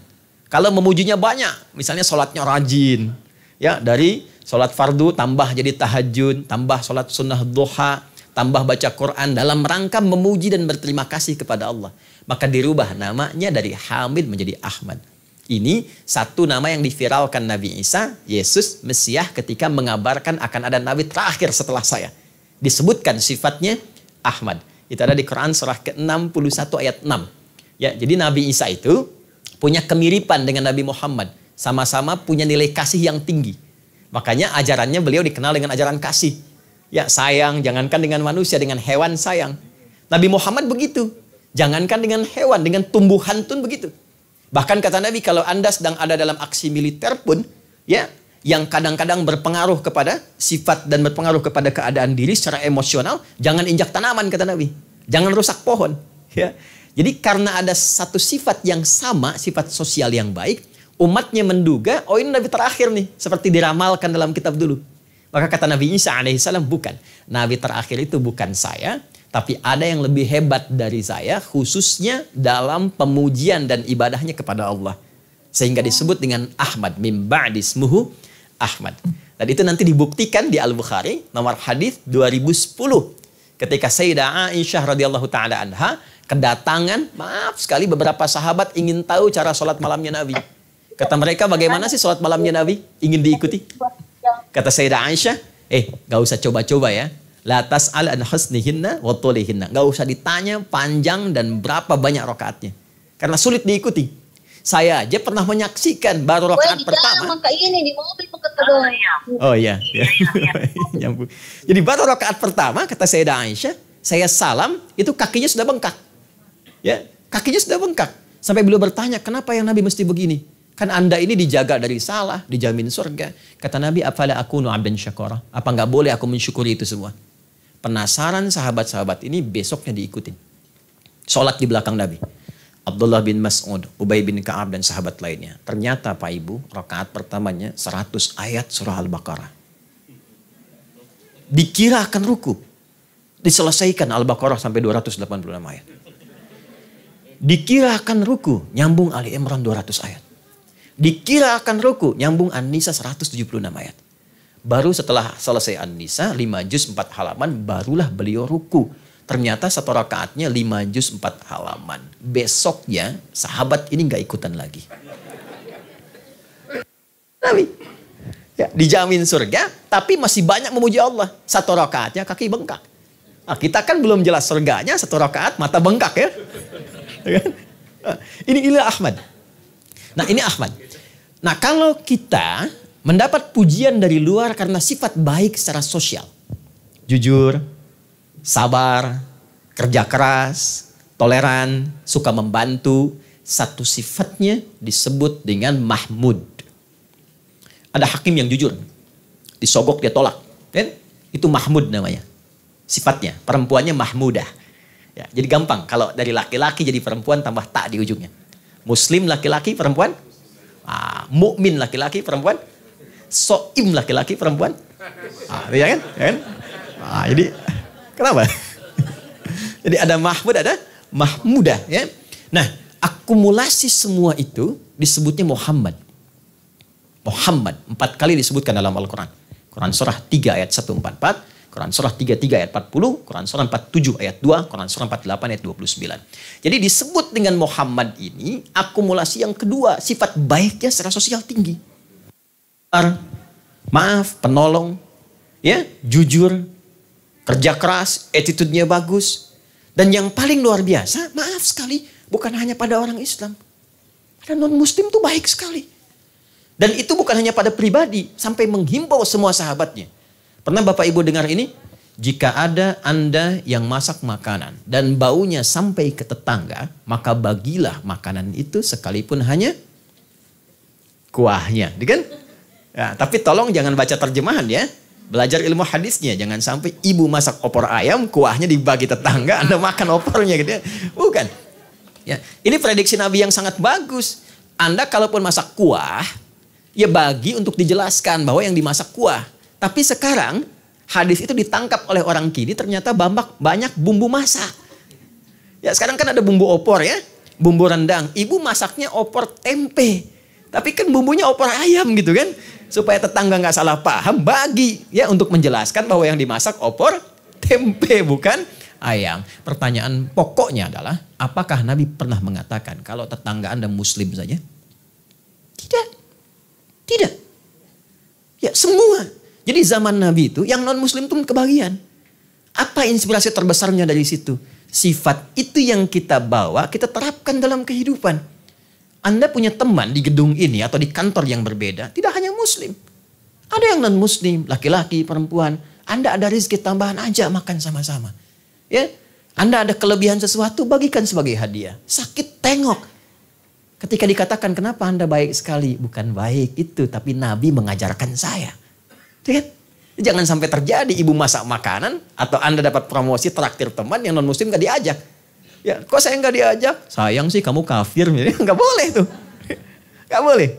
Kalau memujinya banyak, misalnya sholatnya rajin. Ya, dari sholat fardu tambah jadi tahajud, tambah sholat sunnah duha, tambah baca Quran dalam rangka memuji dan berterima kasih kepada Allah. Maka dirubah namanya dari Hamid menjadi Ahmad. Ini satu nama yang diviralkan Nabi Isa, Yesus, Mesias ketika mengabarkan akan ada Nabi terakhir setelah saya. Disebutkan sifatnya Ahmad. Itu ada di Quran surah ke-61 ayat 6. Ya, jadi Nabi Isa itu punya kemiripan dengan Nabi Muhammad. Sama-sama punya nilai kasih yang tinggi. Makanya ajarannya beliau dikenal dengan ajaran kasih. Ya, sayang, jangankan dengan manusia, dengan hewan sayang. Nabi Muhammad begitu. Jangankan dengan hewan, dengan tumbuhan pun begitu. Bahkan kata Nabi, kalau Anda sedang ada dalam aksi militer pun, ya, yang kadang-kadang berpengaruh kepada sifat dan berpengaruh kepada keadaan diri secara emosional, jangan injak tanaman, kata Nabi. Jangan rusak pohon. Ya. Jadi karena ada satu sifat yang sama, sifat sosial yang baik, umatnya menduga, oh ini Nabi terakhir nih, seperti diramalkan dalam kitab dulu. Maka kata Nabi Isa alaihissalam, bukan. Nabi terakhir itu bukan saya, tapi ada yang lebih hebat dari saya, khususnya dalam pemujian dan ibadahnya kepada Allah. Sehingga disebut dengan Ahmad, mim ba'di ismuhu Ahmad. Dan itu nanti dibuktikan di Al-Bukhari, nomor hadis 2010. Ketika Sayyidah Aisyah radhiyallahu ta'ala anha, kedatangan, maaf sekali beberapa sahabat ingin tahu cara sholat malamnya Nabi. Kata mereka, bagaimana sih sholat malamnya Nabi? Ingin diikuti? Kata Sayyidah Aisyah, gak usah coba-coba ya. La tas'al an husnihinna wa tulihinna. Gak usah ditanya panjang dan berapa banyak rakaatnya. Karena sulit diikuti. Saya aja pernah menyaksikan baru rakaat pertama. Ini di mobil Oh iya. Jadi baru rakaat pertama, kata Sayyidah Aisyah, saya salam, itu kakinya sudah bengkak. Ya, kakinya sudah bengkak. Sampai beliau bertanya, kenapa yang Nabi mesti begini? Kan Anda ini dijaga dari salah, dijamin surga. Kata Nabi, afala akunu abdan syakura? Apa nggak boleh aku mensyukuri itu semua? Penasaran sahabat-sahabat ini, besoknya diikutin. Sholat di belakang Nabi. Abdullah bin Mas'ud, Ubay bin Ka'ab dan sahabat lainnya. Ternyata Pak Ibu, rakaat pertamanya 100 ayat surah Al-Baqarah. Dikira akan ruku. Diselesaikan Al-Baqarah sampai 286 ayat. Dikira akan ruku, nyambung Ali Imran 200 ayat. Dikira akan ruku, nyambung An-Nisa 176 ayat. Baru setelah selesai An-Nisa, 5 juz 4 halaman, barulah beliau ruku. Ternyata satu rakaatnya 5 juz 4 halaman. Besoknya, sahabat ini gak ikutan lagi. Nabi, ya, dijamin surga, tapi masih banyak memuji Allah. Satu rakaatnya kaki bengkak. Nah, kita kan belum jelas surganya, 1 rakaat mata bengkak ya. Ini Ahmad. Nah ini Ahmad. Nah kalau kita mendapat pujian dari luar karena sifat baik secara sosial. Jujur, sabar, kerja keras, toleran, suka membantu. Satu sifatnya disebut dengan Mahmud. Ada hakim yang jujur. Disogok dia tolak. Kan? Itu Mahmud namanya. Sifatnya. Perempuannya Mahmudah. Ya, jadi gampang. Kalau dari laki-laki jadi perempuan tambah tak di ujungnya. Muslim laki-laki perempuan. Mukmin laki-laki perempuan. Soim laki-laki perempuan. Ya kan? Ya kan? Jadi kenapa? Jadi ada Mahmud, ada Mahmudah. Ya. Nah, akumulasi semua itu disebutnya Muhammad. Muhammad 4 kali disebutkan dalam Al-Quran. Quran surah 3 ayat 144, Quran surah 33 ayat 40, Quran surah 47 ayat 2, Quran surah 48 ayat 29. Jadi disebut dengan Muhammad ini akumulasi yang kedua, sifat baiknya secara sosial tinggi. Maaf, penolong, ya, jujur, kerja keras, attitude-nya bagus. Dan yang paling luar biasa, maaf sekali, bukan hanya pada orang Islam. Pada non-Muslim tuh baik sekali. Dan itu bukan hanya pada pribadi, sampai menghimbau semua sahabatnya. Pernah Bapak Ibu dengar ini? Jika ada Anda yang masak makanan dan baunya sampai ke tetangga, maka bagilah makanan itu sekalipun hanya kuahnya. Kan? Ya, tapi tolong jangan baca terjemahan ya. Belajar ilmu hadisnya. Jangan sampai ibu masak opor ayam, kuahnya dibagi tetangga, Anda makan opornya gitu ya. Bukan. Ya, ini prediksi Nabi yang sangat bagus. Anda kalaupun masak kuah, ya bagi untuk dijelaskan bahwa yang dimasak kuah. Tapi sekarang hadis itu ditangkap oleh orang kini ternyata banyak bumbu masak. Ya sekarang kan ada bumbu opor ya, bumbu rendang. Ibu masaknya opor tempe. Tapi kan bumbunya opor ayam gitu kan. Supaya tetangga nggak salah paham, bagi ya untuk menjelaskan bahwa yang dimasak opor tempe bukan ayam. Pertanyaan pokoknya adalah, apakah Nabi pernah mengatakan kalau tetangga Anda Muslim saja? Tidak. Tidak. Ya semua. Jadi zaman Nabi itu yang non-Muslim itu kebagian. Apa inspirasi terbesarnya dari situ? Sifat itu yang kita bawa, kita terapkan dalam kehidupan. Anda punya teman di gedung ini atau di kantor yang berbeda, tidak hanya Muslim. Ada yang non-Muslim, laki-laki, perempuan. Anda ada rezeki tambahan aja makan sama-sama. Ya, Anda ada kelebihan sesuatu, bagikan sebagai hadiah. Sakit, tengok. Ketika dikatakan, kenapa Anda baik sekali? Bukan baik itu, tapi Nabi mengajarkan saya. Lihat, jangan sampai terjadi ibu masak makanan, atau Anda dapat promosi traktir teman yang non-Muslim gak diajak. Ya, kok saya nggak diajak? Sayang sih kamu kafir. Nggak boleh tuh. Nggak boleh.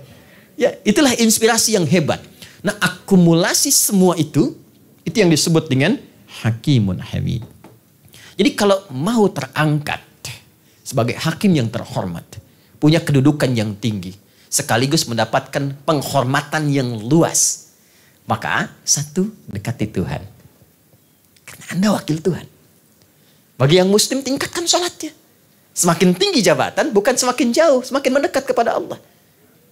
Ya, itulah inspirasi yang hebat. Nah, akumulasi semua itu yang disebut dengan Hakimun Hamid. Jadi kalau mau terangkat sebagai hakim yang terhormat, punya kedudukan yang tinggi, sekaligus mendapatkan penghormatan yang luas, maka satu, dekati Tuhan. Karena Anda wakil Tuhan. Bagi yang Muslim, tingkatkan sholatnya. Semakin tinggi jabatan, bukan semakin jauh, semakin mendekat kepada Allah.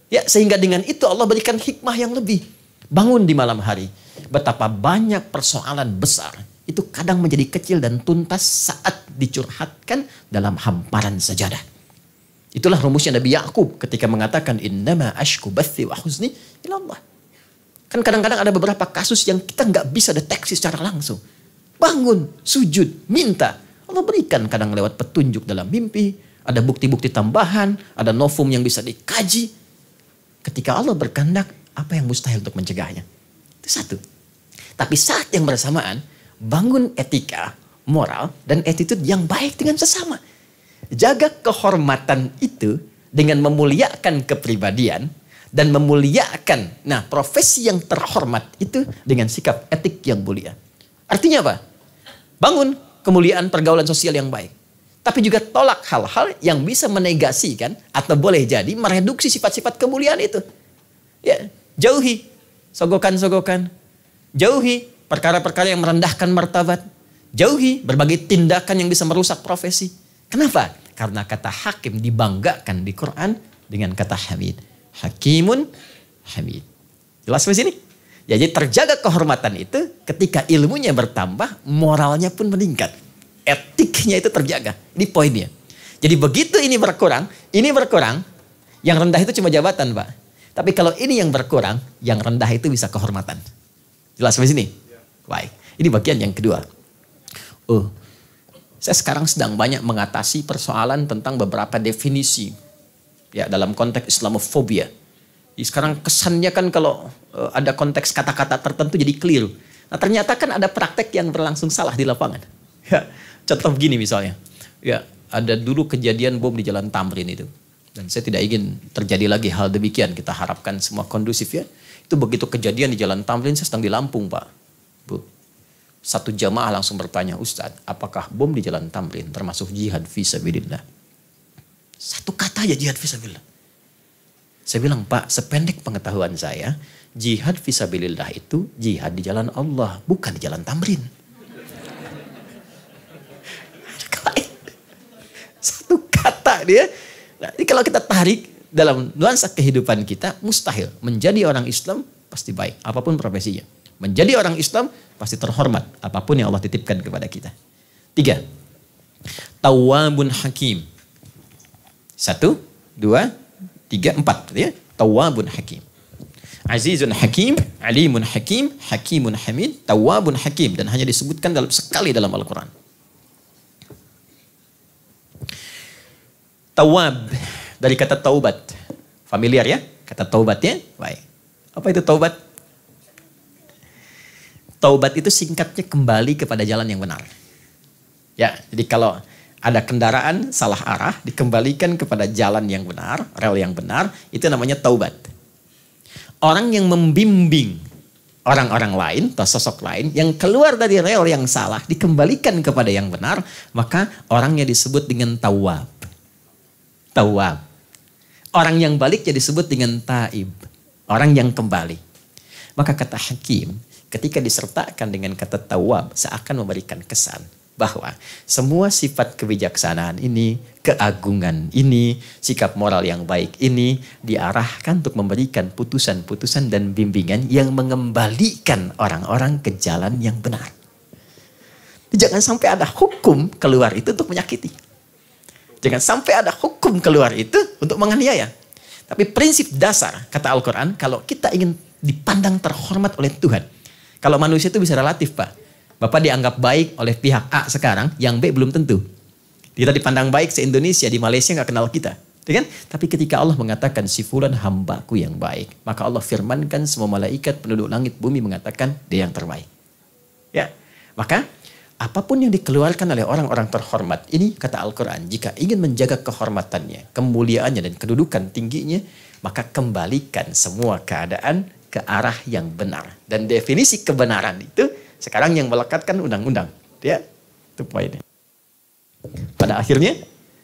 Ya, sehingga dengan itu Allah berikan hikmah yang lebih. Bangun di malam hari. Betapa banyak persoalan besar. Itu kadang menjadi kecil dan tuntas saat dicurhatkan dalam hamparan sajadah. Itulah rumusnya Nabi Yakub ketika mengatakan, Innama ashku bathi wa huzni ilallah. Kan kadang-kadang ada beberapa kasus yang kita nggak bisa deteksi secara langsung. Bangun, sujud, minta. Allah berikan kadang lewat petunjuk dalam mimpi. Ada bukti-bukti tambahan. Ada novum yang bisa dikaji. Ketika Allah berkehendak, apa yang mustahil untuk mencegahnya? Itu satu. Tapi saat yang bersamaan, bangun etika, moral, dan attitude yang baik dengan sesama. Jaga kehormatan itu dengan memuliakan kepribadian. Dan memuliakan, profesi yang terhormat itu dengan sikap etik yang mulia. Artinya apa? Bangun kemuliaan pergaulan sosial yang baik. Tapi juga tolak hal-hal yang bisa menegasikan atau boleh jadi mereduksi sifat-sifat kemuliaan itu. Ya, jauhi sogokan-sogokan. Jauhi perkara-perkara yang merendahkan martabat. Jauhi berbagai tindakan yang bisa merusak profesi. Kenapa? Karena kata hakim dibanggakan di Quran dengan kata hamid. Hakimun hamid. Jelas di sini? Jadi terjaga kehormatan itu ketika ilmunya bertambah, moralnya pun meningkat. Etiknya itu terjaga. Ini poinnya. Jadi begitu ini berkurang, yang rendah itu cuma jabatan, Pak. Tapi kalau ini yang berkurang, yang rendah itu bisa kehormatan. Jelas sampai sini? Baik. Ini bagian yang kedua. Saya sekarang sedang banyak mengatasi persoalan tentang beberapa definisi. Ya, dalam konteks Islamofobia. Jadi sekarang kesannya kan kalau ada konteks kata-kata tertentu jadi keliru. Nah ternyata kan ada praktek yang berlangsung salah di lapangan. Ya, contoh begini misalnya. Ya, ada dulu kejadian bom di Jalan Tamrin itu. Dan saya tidak ingin terjadi lagi hal demikian. Kita harapkan semua kondusif ya. Itu begitu kejadian di Jalan Tamrin, saya sedang di Lampung, Pak. Bu. Satu jamaah langsung bertanya, Ustadz, apakah bom di Jalan Tamrin termasuk jihad fisabilillah? Satu kata aja, jihad fisabilillah. Saya bilang, Pak, sependek pengetahuan saya, jihad fisabilillah itu jihad di jalan Allah, bukan di Jalan Tamrin. Satu kata dia. Nah, ini kalau kita tarik dalam nuansa kehidupan kita, mustahil. Menjadi orang Islam pasti baik, apapun profesinya. Menjadi orang Islam pasti terhormat, apapun yang Allah titipkan kepada kita. 3. Tawwabun hakim. 1, 2, 3, 4. Ya? Tawwabun hakim. Azizun hakim, alimun hakim, hakimun hamid, tawwabun hakim. Dan hanya disebutkan sekali dalam Al-Quran. Tawwab dari kata taubat. Familiar ya? Kata taubat ya? Baik. Apa itu taubat? Taubat itu singkatnya kembali kepada jalan yang benar. Ya, jadi kalau ada kendaraan salah arah, dikembalikan kepada jalan yang benar, rel yang benar, itu namanya taubat. Orang yang membimbing orang-orang lain atau sosok lain yang keluar dari rel yang salah, dikembalikan kepada yang benar, maka orangnya disebut dengan tawwab. Tawwab. Orang yang balik jadi disebut dengan taib. Orang yang kembali. Maka kata hakim, ketika disertakan dengan kata tawwab, seakan memberikan kesan bahwa semua sifat kebijaksanaan ini, keagungan ini, sikap moral yang baik ini diarahkan untuk memberikan putusan-putusan dan bimbingan yang mengembalikan orang-orang ke jalan yang benar. Jangan sampai ada hukum keluar itu untuk menyakiti. Jangan sampai ada hukum keluar itu untuk menganiaya. Tapi prinsip dasar, kata Al-Quran, kalau kita ingin dipandang terhormat oleh Tuhan. Kalau manusia itu bisa relatif, Pak. Bapak dianggap baik oleh pihak A sekarang, yang B belum tentu. Kita dipandang baik se-Indonesia, di Malaysia nggak kenal kita. Ya kan? Tapi ketika Allah mengatakan, si fulan hambaku yang baik, maka Allah firmankan semua malaikat penduduk langit bumi mengatakan, dia yang terbaik. Ya, maka apapun yang dikeluarkan oleh orang-orang terhormat ini, kata Al-Quran, jika ingin menjaga kehormatannya, kemuliaannya dan kedudukan tingginya, maka kembalikan semua keadaan ke arah yang benar. Dan definisi kebenaran itu sekarang yang melekatkan undang-undang. Ya, itu poinnya. Pada akhirnya,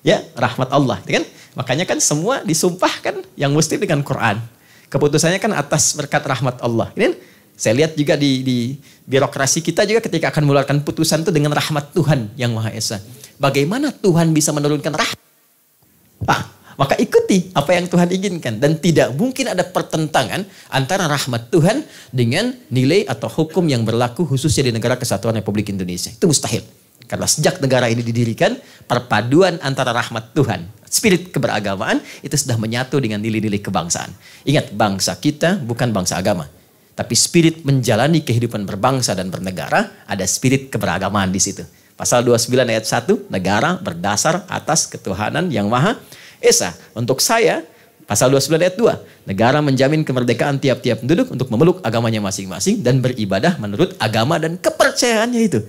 ya rahmat Allah. Ya kan? Makanya kan semua disumpahkan yang muslim dengan Quran. Keputusannya kan atas berkat rahmat Allah. Ini saya lihat juga di birokrasi kita juga ketika akan mengeluarkan putusan itu dengan rahmat Tuhan yang Maha Esa. Bagaimana Tuhan bisa menurunkan rahmat? Maka ikuti apa yang Tuhan inginkan. Dan tidak mungkin ada pertentangan antara rahmat Tuhan dengan nilai atau hukum yang berlaku khususnya di negara Kesatuan Republik Indonesia. Itu mustahil. Karena sejak negara ini didirikan, perpaduan antara rahmat Tuhan, spirit keberagamaan, itu sudah menyatu dengan nilai-nilai kebangsaan. Ingat, bangsa kita bukan bangsa agama. Tapi spirit menjalani kehidupan berbangsa dan bernegara, ada spirit keberagamaan di situ. Pasal 29 ayat 1, negara berdasar atas ketuhanan yang Maha Esa. Untuk saya, pasal 29 ayat 2, negara menjamin kemerdekaan tiap-tiap penduduk untuk memeluk agamanya masing-masing dan beribadah menurut agama dan kepercayaannya itu.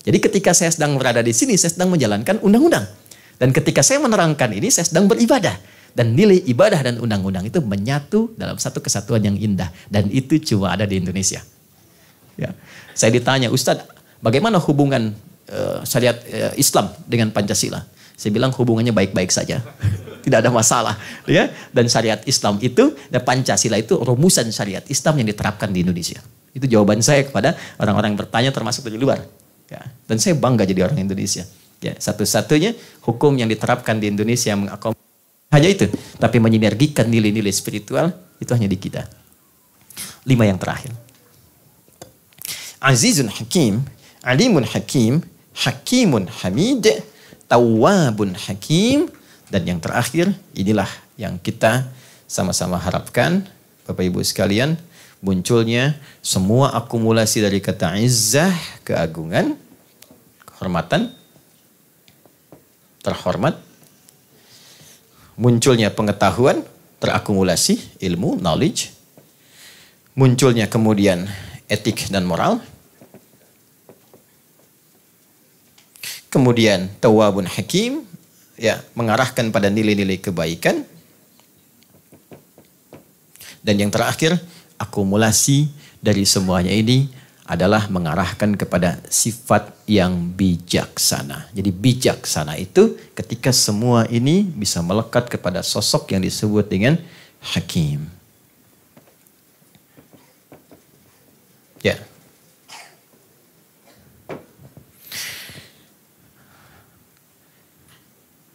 Jadi ketika saya sedang berada di sini, saya sedang menjalankan undang-undang. Dan ketika saya menerangkan ini, saya sedang beribadah. Dan nilai ibadah dan undang-undang itu menyatu dalam satu kesatuan yang indah. Dan itu cuma ada di Indonesia. Ya. Saya ditanya, Ustadz, bagaimana hubungan syariat Islam dengan Pancasila? Saya bilang hubungannya baik-baik saja. Tidak ada masalah. Ya. Dan syariat Islam itu, dan Pancasila itu rumusan syariat Islam yang diterapkan di Indonesia. Itu jawaban saya kepada orang-orang yang bertanya termasuk dari luar. Ya. Dan saya bangga jadi orang Indonesia. Ya. Satu-satunya hukum yang diterapkan di Indonesia yang mengakomodasi hanya itu. Tapi menyinergikan nilai-nilai spiritual itu hanya di kita. 5 yang terakhir. azizun hakim, alimun hakim, hakimun hamid, tawwabun hakim. Dan yang terakhir, inilah yang kita sama-sama harapkan, Bapak Ibu sekalian, munculnya semua akumulasi dari kata izzah, keagungan, kehormatan, terhormat, munculnya pengetahuan, terakumulasi, ilmu, knowledge, munculnya kemudian etik dan moral, kemudian tawwabun hakim, ya, mengarahkan pada nilai-nilai kebaikan. Dan yang terakhir, akumulasi dari semuanya ini adalah mengarahkan kepada sifat yang bijaksana. Jadi bijaksana itu ketika semua ini bisa melekat kepada sosok yang disebut dengan hakim. Ya.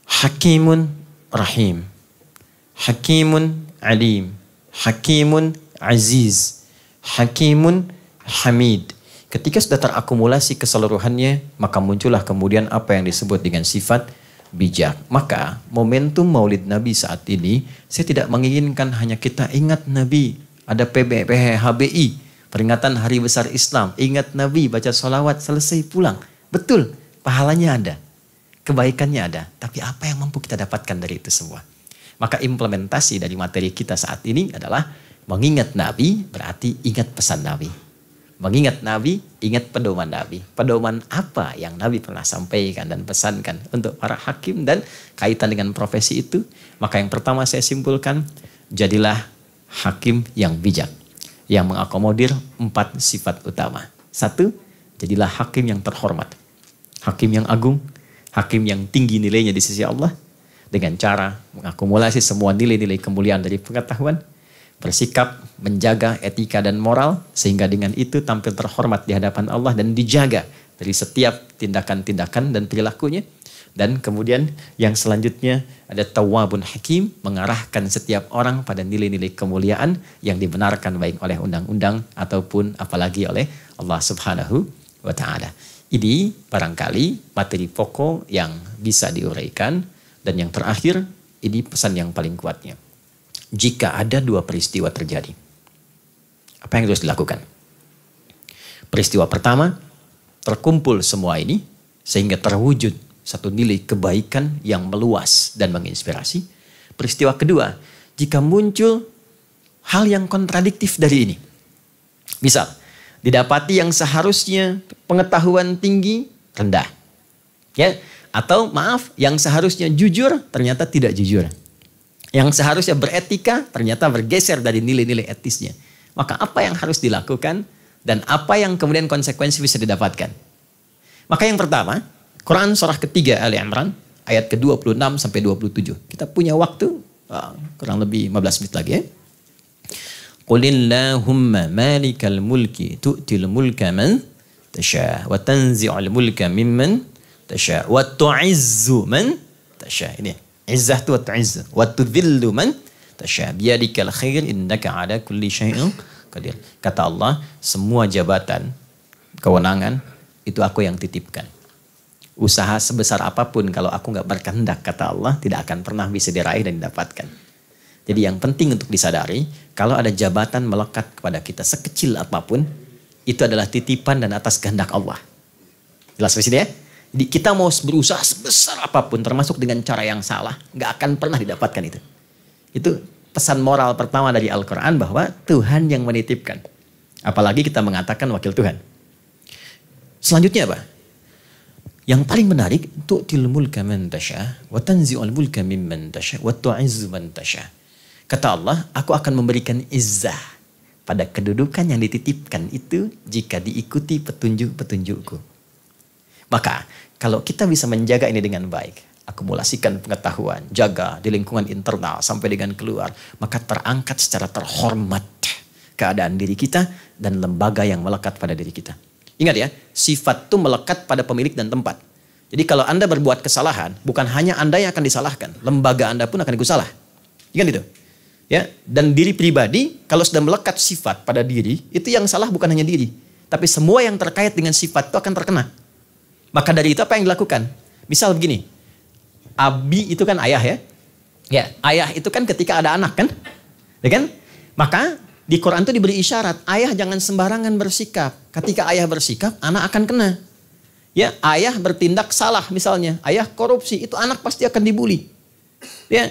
Hakimun rahim, hakimun alim, hakimun aziz, hakimun hamid. Ketika sudah terakumulasi keseluruhannya, maka muncullah kemudian apa yang disebut dengan sifat bijak. Maka momentum Maulid Nabi saat ini, saya tidak menginginkan hanya kita ingat Nabi, ada PHBI, peringatan Hari Besar Islam, ingat Nabi, baca sholawat, selesai pulang. Betul, pahalanya ada, kebaikannya ada. Tapi apa yang mampu kita dapatkan dari itu semua? Maka implementasi dari materi kita saat ini adalah mengingat Nabi berarti ingat pesan Nabi. Mengingat Nabi, ingat pedoman Nabi. Pedoman apa yang Nabi pernah sampaikan dan pesankan untuk para hakim dan kaitan dengan profesi itu. Maka yang pertama saya simpulkan, jadilah hakim yang bijak. Yang mengakomodir 4 sifat utama. 1, jadilah hakim yang terhormat. Hakim yang agung, hakim yang tinggi nilainya di sisi Allah. Dengan cara mengakumulasi semua nilai-nilai kemuliaan dari pengetahuan. Bersikap, menjaga etika dan moral, sehingga dengan itu tampil terhormat di hadapan Allah dan dijaga dari setiap tindakan-tindakan dan perilakunya. Dan kemudian yang selanjutnya ada tawwabun hakim, mengarahkan setiap orang pada nilai-nilai kemuliaan yang dibenarkan baik oleh undang-undang ataupun apalagi oleh Allah Subhanahu wa Ta'ala. Ini barangkali materi pokok yang bisa diuraikan. Dan yang terakhir, ini pesan yang paling kuatnya. Jika ada 2 peristiwa terjadi, apa yang harus dilakukan? Peristiwa pertama, terkumpul semua ini sehingga terwujud satu nilai kebaikan yang meluas dan menginspirasi. Peristiwa kedua, jika muncul hal yang kontradiktif dari ini. Misal, didapati yang seharusnya pengetahuan tinggi rendah. Ya, atau maaf, yang seharusnya jujur ternyata tidak jujur. Yang seharusnya beretika ternyata bergeser dari nilai-nilai etisnya. Maka apa yang harus dilakukan dan apa yang kemudian konsekuensi bisa didapatkan? Maka yang pertama, Quran surah ketiga Ali Imran ayat ke-26 sampai 27. Kita punya waktu kurang lebih 15 menit lagi ya. Qulillahumma malikal mulki tu'til mulka man tasha wa tanzi'ul mulka mimman tasha wa tu'izzu man tasha. Ini izzah tu wa tu'izzu wa tudhillu man tasha biyadikal khair innaka ala kulli syai'in qadir. Kata Allah, semua jabatan, kewenangan itu aku yang titipkan. Usaha sebesar apapun kalau aku nggak berkehendak, kata Allah, tidak akan pernah bisa diraih dan didapatkan. Jadi yang penting untuk disadari, kalau ada jabatan melekat kepada kita sekecil apapun, itu adalah titipan dan atas kehendak Allah. Jelas di sini ya? Jadi kita mau berusaha sebesar apapun, termasuk dengan cara yang salah, nggak akan pernah didapatkan itu. Itu pesan moral pertama dari Al-Quran, bahwa Tuhan yang menitipkan. Apalagi kita mengatakan wakil Tuhan. Selanjutnya apa? Yang paling menarik, tu'til mulka man tasha wa tanzi'ul mulka mimman tasha wa tu'izzu man tasha. Kata Allah, aku akan memberikan izzah pada kedudukan yang dititipkan itu jika diikuti petunjuk-petunjukku. Maka kalau kita bisa menjaga ini dengan baik, akumulasikan pengetahuan, jaga di lingkungan internal sampai dengan keluar, maka terangkat secara terhormat keadaan diri kita dan lembaga yang melekat pada diri kita. Ingat ya, sifat itu melekat pada pemilik dan tempat. Jadi kalau Anda berbuat kesalahan, bukan hanya Anda yang akan disalahkan, lembaga Anda pun akan ikut salah. Ingat itu. Ya, dan diri pribadi kalau sudah melekat sifat pada diri, itu yang salah bukan hanya diri, Tapi semua yang terkait dengan sifat itu akan terkena. Maka dari itu apa yang dilakukan? Misal begini, Abi itu kan ayah ya. Ya, ayah itu kan ketika ada anak kan? Ya kan? Maka di Quran itu diberi isyarat, ayah jangan sembarangan bersikap. Ketika ayah bersikap, anak akan kena. Ya, ayah bertindak salah misalnya, ayah korupsi, itu anak pasti akan dibully. Ya,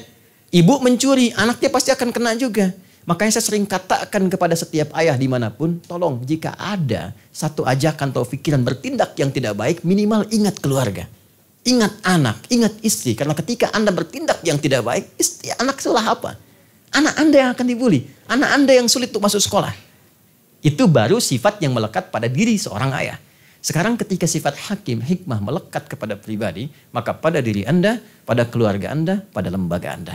ibu mencuri, anaknya pasti akan kena juga. Makanya saya sering katakan kepada setiap ayah dimanapun, tolong jika ada satu ajakan atau pikiran bertindak yang tidak baik, minimal ingat keluarga. Ingat anak, ingat istri. Karena ketika Anda bertindak yang tidak baik, istri, anak salah apa? Anak Anda yang akan dibully. Anak Anda yang sulit untuk masuk sekolah. Itu baru sifat yang melekat pada diri seorang ayah. Sekarang ketika sifat hakim, hikmah melekat kepada pribadi, maka pada diri Anda, pada keluarga Anda, pada lembaga Anda.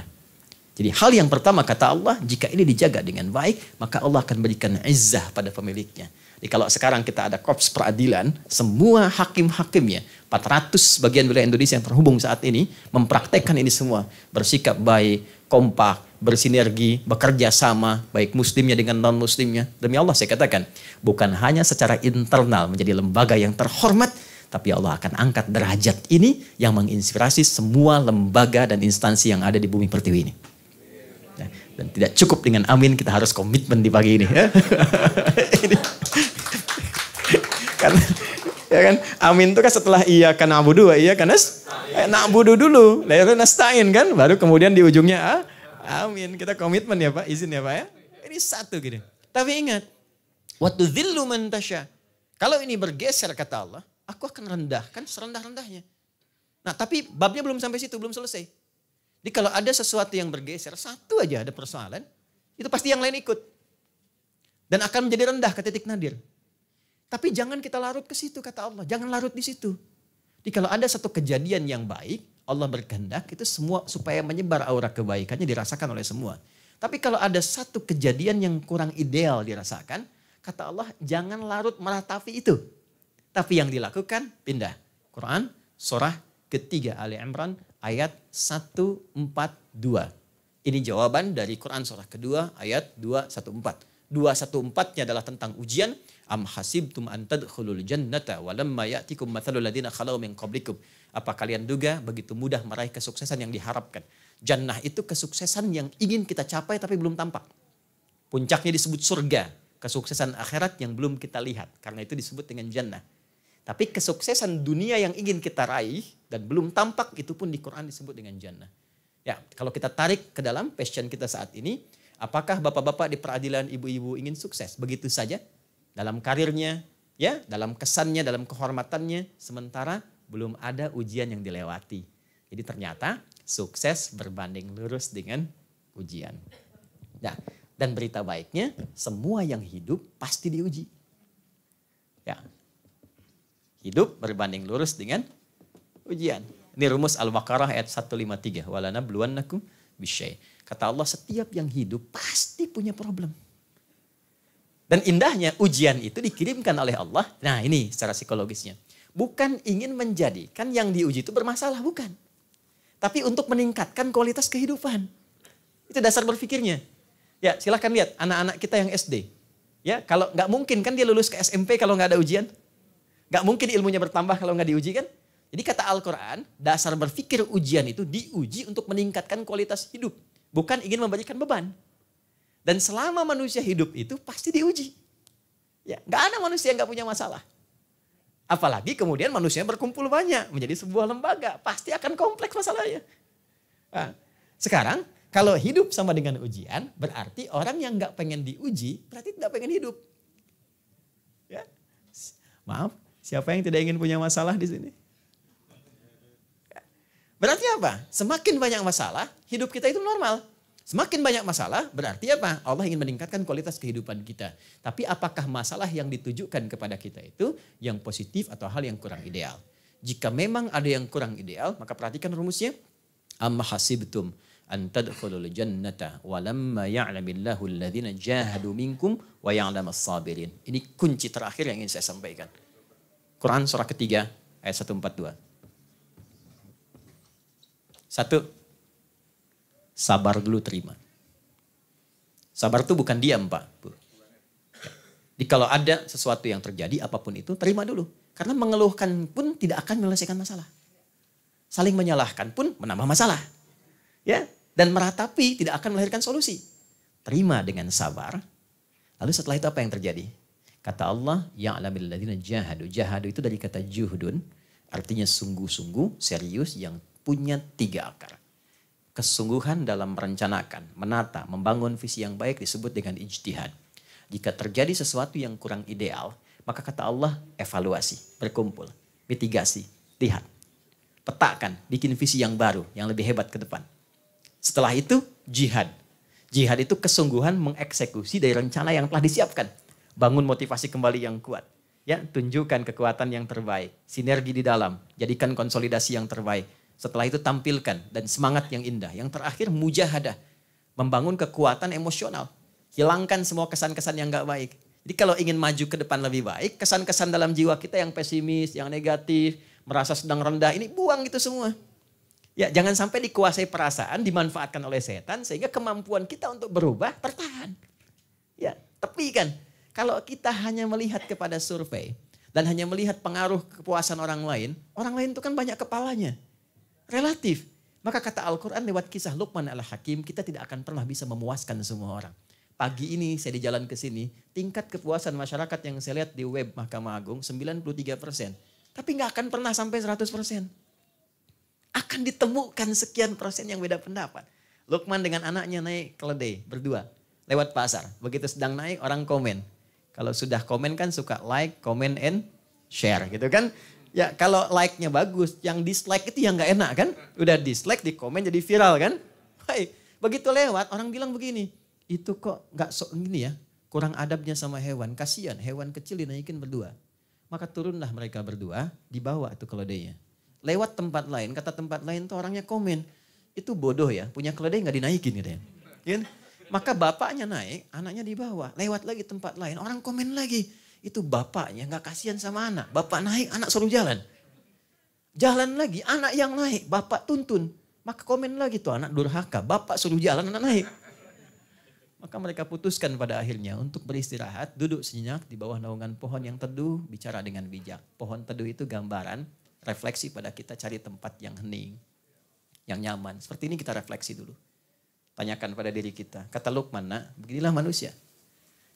Jadi hal yang pertama kata Allah, jika ini dijaga dengan baik, maka Allah akan berikan izzah pada pemiliknya. Jadi kalau sekarang kita ada korps peradilan, semua hakim-hakimnya, 400 bagian wilayah Indonesia yang terhubung saat ini, mempraktekkan ini semua. Bersikap baik, kompak, bersinergi, bekerja sama, baik muslimnya dengan non-muslimnya. Demi Allah saya katakan, bukan hanya secara internal menjadi lembaga yang terhormat, tapi Allah akan angkat derajat ini yang menginspirasi semua lembaga dan instansi yang ada di bumi pertiwi ini. Dan tidak cukup dengan amin, kita harus komitmen di pagi ini. Ini. Karena ya kan, amin itu kan setelah iya kan na'budu, iya kan na'budu dulu, lalu nasta'in kan, baru kemudian di ujungnya amin. Kita komitmen ya Pak, izin ya Pak ya. Ini satu gitu. Tapi ingat, wa tudzillu man tasya. Kalau ini bergeser kata Allah, aku akan rendahkan serendah-rendahnya. Nah, tapi babnya belum sampai situ, belum selesai. Jadi kalau ada sesuatu yang bergeser, satu aja ada persoalan, itu pasti yang lain ikut. Dan akan menjadi rendah ke titik nadir. Tapi jangan kita larut ke situ kata Allah, jangan larut di situ. Jadi kalau ada satu kejadian yang baik, Allah berkehendak itu semua supaya menyebar aura kebaikannya dirasakan oleh semua. Tapi kalau ada satu kejadian yang kurang ideal dirasakan, kata Allah jangan larut meratapi itu. Tapi yang dilakukan pindah. Quran surah ketiga Ali Imran ayat 142. Ini jawaban dari Quran surah kedua ayat 214. 214-nya adalah tentang ujian. Am hasibtum an tadkhulul jannata walamma ya'tikum mathalul ladzina khalau min qablikum. Apa kalian duga begitu mudah meraih kesuksesan yang diharapkan? Jannah itu kesuksesan yang ingin kita capai tapi belum tampak. Puncaknya disebut surga. Kesuksesan akhirat yang belum kita lihat. Karena itu disebut dengan jannah. Tapi kesuksesan dunia yang ingin kita raih dan belum tampak itu pun di Quran disebut dengan jannah. Ya, kalau kita tarik ke dalam passion kita saat ini, apakah bapak-bapak di peradilan, ibu-ibu ingin sukses begitu saja dalam karirnya, ya, dalam kesannya, dalam kehormatannya, sementara belum ada ujian yang dilewati. Jadi ternyata sukses berbanding lurus dengan ujian. Nah, dan berita baiknya semua yang hidup pasti diuji. Ya. Hidup berbanding lurus dengan ujian. Ini rumus Al-Baqarah ayat 153. Walanabluwannakum bisyai. Kata Allah setiap yang hidup pasti punya problem. Dan indahnya ujian itu dikirimkan oleh Allah. Nah ini secara psikologisnya. Bukan ingin menjadikan yang diuji itu bermasalah, bukan. Tapi untuk meningkatkan kualitas kehidupan. Itu dasar berpikirnya. Ya silahkan lihat anak-anak kita yang SD. Ya kalau nggak mungkin kan dia lulus ke SMP kalau nggak ada ujian. Gak mungkin ilmunya bertambah kalau nggak diuji kan? Jadi kata Al-Quran, dasar berpikir ujian itu diuji untuk meningkatkan kualitas hidup. Bukan ingin memberikan beban. Dan selama manusia hidup itu pasti diuji. Ya, gak ada manusia yang gak punya masalah. Apalagi kemudian manusia berkumpul banyak menjadi sebuah lembaga. Pasti akan kompleks masalahnya. Nah, sekarang kalau hidup sama dengan ujian, berarti orang yang gak pengen diuji, berarti tidak pengen hidup. Ya, maaf. Siapa yang tidak ingin punya masalah di sini? Berarti apa? Semakin banyak masalah, hidup kita itu normal. Semakin banyak masalah, berarti apa? Allah ingin meningkatkan kualitas kehidupan kita. Tapi apakah masalah yang ditujukan kepada kita itu yang positif atau hal yang kurang ideal? Jika memang ada yang kurang ideal, maka perhatikan rumusnya. Amma hasibtum an tadkhulul jannata walamma ya'lamillahu alladhina jahadu minkum wa ya'lamas sabirin. Ini kunci terakhir yang ingin saya sampaikan. Quran surah ketiga ayat 142. 1. Sabar dulu terima. Sabar itu bukan diam Pak. Bu. Jadi kalau ada sesuatu yang terjadi, apapun itu, terima dulu. Karena mengeluhkan pun tidak akan menyelesaikan masalah. Saling menyalahkan pun menambah masalah. Ya, dan meratapi tidak akan melahirkan solusi. Terima dengan sabar. Lalu setelah itu apa yang terjadi? Kata Allah, ya'lamil ladzina jahadu. Jahadu itu dari kata juhdun, artinya sungguh-sungguh, serius, yang punya 3 akar. Kesungguhan dalam merencanakan, menata, membangun visi yang baik disebut dengan ijtihad. Jika terjadi sesuatu yang kurang ideal, maka kata Allah, evaluasi, berkumpul, mitigasi, lihat, petakan, bikin visi yang baru, yang lebih hebat ke depan. Setelah itu, jihad. Jihad itu kesungguhan mengeksekusi dari rencana yang telah disiapkan. Bangun motivasi kembali yang kuat. Ya, tunjukkan kekuatan yang terbaik, sinergi di dalam, jadikan konsolidasi yang terbaik. Setelah itu tampilkan dan semangat yang indah. Yang terakhir, mujahadah, membangun kekuatan emosional. Hilangkan semua kesan-kesan yang gak baik. Jadi kalau ingin maju ke depan lebih baik, kesan-kesan dalam jiwa kita yang pesimis, yang negatif, merasa sedang rendah, ini buang itu semua. Ya, jangan sampai dikuasai perasaan, dimanfaatkan oleh setan, sehingga kemampuan kita untuk berubah tertahan. Ya, tepikan. Kalau kita hanya melihat kepada survei, dan hanya melihat pengaruh kepuasan orang lain itu kan banyak kepalanya. Relatif. Maka kata Al-Quran lewat kisah Luqman al-Hakim, kita tidak akan pernah bisa memuaskan semua orang. Pagi ini saya di jalan ke sini, tingkat kepuasan masyarakat yang saya lihat di web Mahkamah Agung 93%. Tapi nggak akan pernah sampai 100%. Akan ditemukan sekian persen yang beda pendapat. Luqman dengan anaknya naik keledai berdua lewat pasar. Begitu sedang naik orang komen. Kalau sudah komen kan suka like, comment, and share gitu kan. Ya kalau like-nya bagus, yang dislike itu yang nggak enak kan. Udah dislike, di komen jadi viral kan. Hai, begitu lewat orang bilang begini. Itu kok gak gini ya, kurang adabnya sama hewan. Kasihan, hewan kecil dinaikin berdua. Maka turunlah mereka berdua, dibawa tuh keledainya. Lewat tempat lain, kata tempat lain tuh orangnya komen. Itu bodoh ya, punya keledai gak dinaikin gitu ya. Maka bapaknya naik, anaknya dibawa. Lewat lagi tempat lain, orang komen lagi. Itu bapaknya gak kasihan sama anak. Bapak naik, anak suruh jalan. Jalan lagi, anak yang naik, bapak tuntun. Maka komen lagi tuh anak durhaka, bapak suruh jalan, anak naik. Maka mereka putuskan pada akhirnya untuk beristirahat, duduk sejenak di bawah naungan pohon yang teduh, bicara dengan bijak. Pohon teduh itu gambaran, refleksi pada kita cari tempat yang hening, yang nyaman. Seperti ini kita refleksi dulu. Tanyakan pada diri kita. Kata Luqman, nak, beginilah manusia.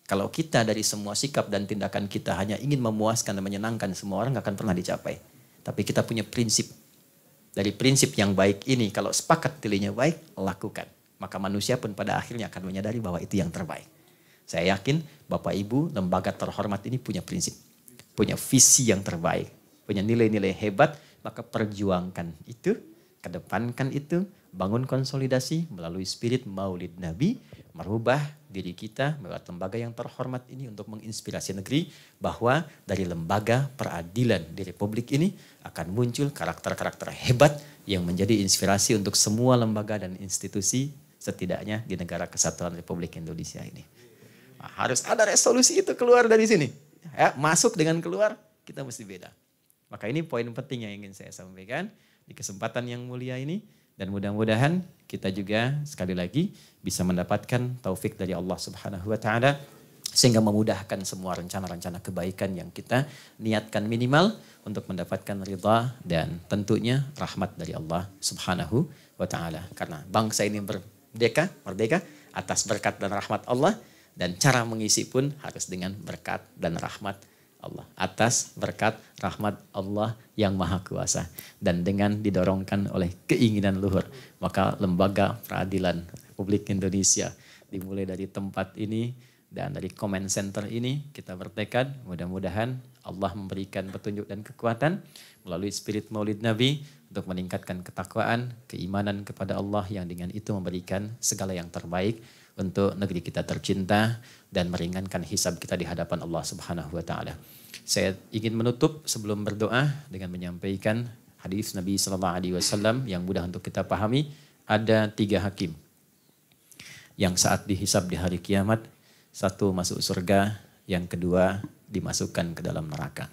Kalau kita dari semua sikap dan tindakan kita hanya ingin memuaskan dan menyenangkan semua orang, gak akan pernah dicapai. Tapi kita punya prinsip. Dari prinsip yang baik ini, kalau sepakat pilihnya baik, lakukan. Maka manusia pun pada akhirnya akan menyadari bahwa itu yang terbaik. Saya yakin Bapak Ibu lembaga terhormat ini punya prinsip. Punya visi yang terbaik. Punya nilai-nilai hebat. Maka perjuangkan itu. Kedepankan itu. Bangun konsolidasi melalui spirit Maulid Nabi. Merubah diri kita lewat lembaga yang terhormat ini untuk menginspirasi negeri. Bahwa dari lembaga peradilan di Republik ini akan muncul karakter-karakter hebat yang menjadi inspirasi untuk semua lembaga dan institusi setidaknya di negara kesatuan Republik Indonesia ini. Nah, harus ada resolusi itu keluar dari sini. Ya, masuk dengan keluar, kita mesti beda. Maka ini poin penting yang ingin saya sampaikan di kesempatan yang mulia ini. Dan mudah-mudahan kita juga sekali lagi bisa mendapatkan taufik dari Allah Subhanahu wa Ta'ala. Sehingga memudahkan semua rencana-rencana kebaikan yang kita niatkan minimal untuk mendapatkan ridha dan tentunya rahmat dari Allah Subhanahu wa Ta'ala. Karena bangsa ini merdeka atas berkat dan rahmat Allah, dan cara mengisi pun harus dengan berkat dan rahmat Allah. Atas berkat rahmat Allah yang maha kuasa dan dengan didorongkan oleh keinginan luhur, maka lembaga peradilan Republik Indonesia dimulai dari tempat ini dan dari comment center ini kita bertekad mudah-mudahan Allah memberikan petunjuk dan kekuatan melalui spirit Maulid Nabi untuk meningkatkan ketakwaan, keimanan kepada Allah yang dengan itu memberikan segala yang terbaik untuk negeri kita tercinta dan meringankan hisab kita di hadapan Allah Subhanahu wa Ta'ala. Saya ingin menutup sebelum berdoa dengan menyampaikan hadis Nabi sallallahu alaihi wasallam yang mudah untuk kita pahami. Ada 3 hakim yang saat dihisab di hari kiamat, satu masuk surga, yang kedua dimasukkan ke dalam neraka.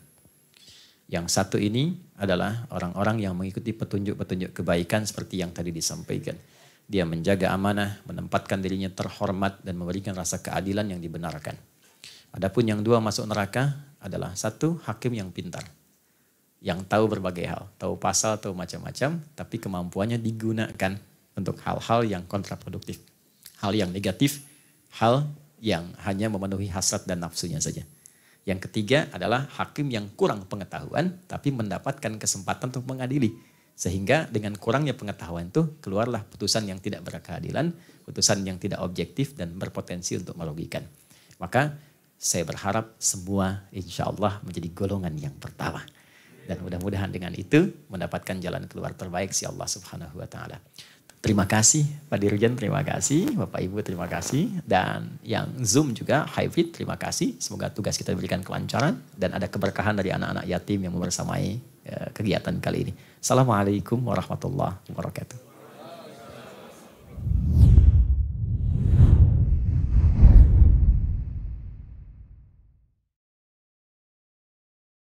Yang satu ini adalah orang-orang yang mengikuti petunjuk-petunjuk kebaikan seperti yang tadi disampaikan. Dia menjaga amanah, menempatkan dirinya terhormat dan memberikan rasa keadilan yang dibenarkan. Adapun yang dua masuk neraka adalah satu, hakim yang pintar. Yang tahu berbagai hal, tahu pasal, tahu macam-macam, tapi kemampuannya digunakan untuk hal-hal yang kontraproduktif. Hal yang negatif, hal yang hanya memenuhi hasrat dan nafsunya saja. Yang ketiga adalah hakim yang kurang pengetahuan, tapi mendapatkan kesempatan untuk mengadili. Sehingga dengan kurangnya pengetahuan itu, keluarlah putusan yang tidak berkeadilan, putusan yang tidak objektif dan berpotensi untuk merugikan. Maka saya berharap semua insya Allah menjadi golongan yang pertama. Dan mudah-mudahan dengan itu mendapatkan jalan keluar terbaik si Allah Subhanahu wa Ta'ala. Terima kasih Pak Dirjen, terima kasih Bapak Ibu, terima kasih. Dan yang Zoom juga hybrid, terima kasih. Semoga tugas kita diberikan kelancaran dan ada keberkahan dari anak-anak yatim yang membersamai kegiatan kali ini. Assalamualaikum warahmatullahi wabarakatuh.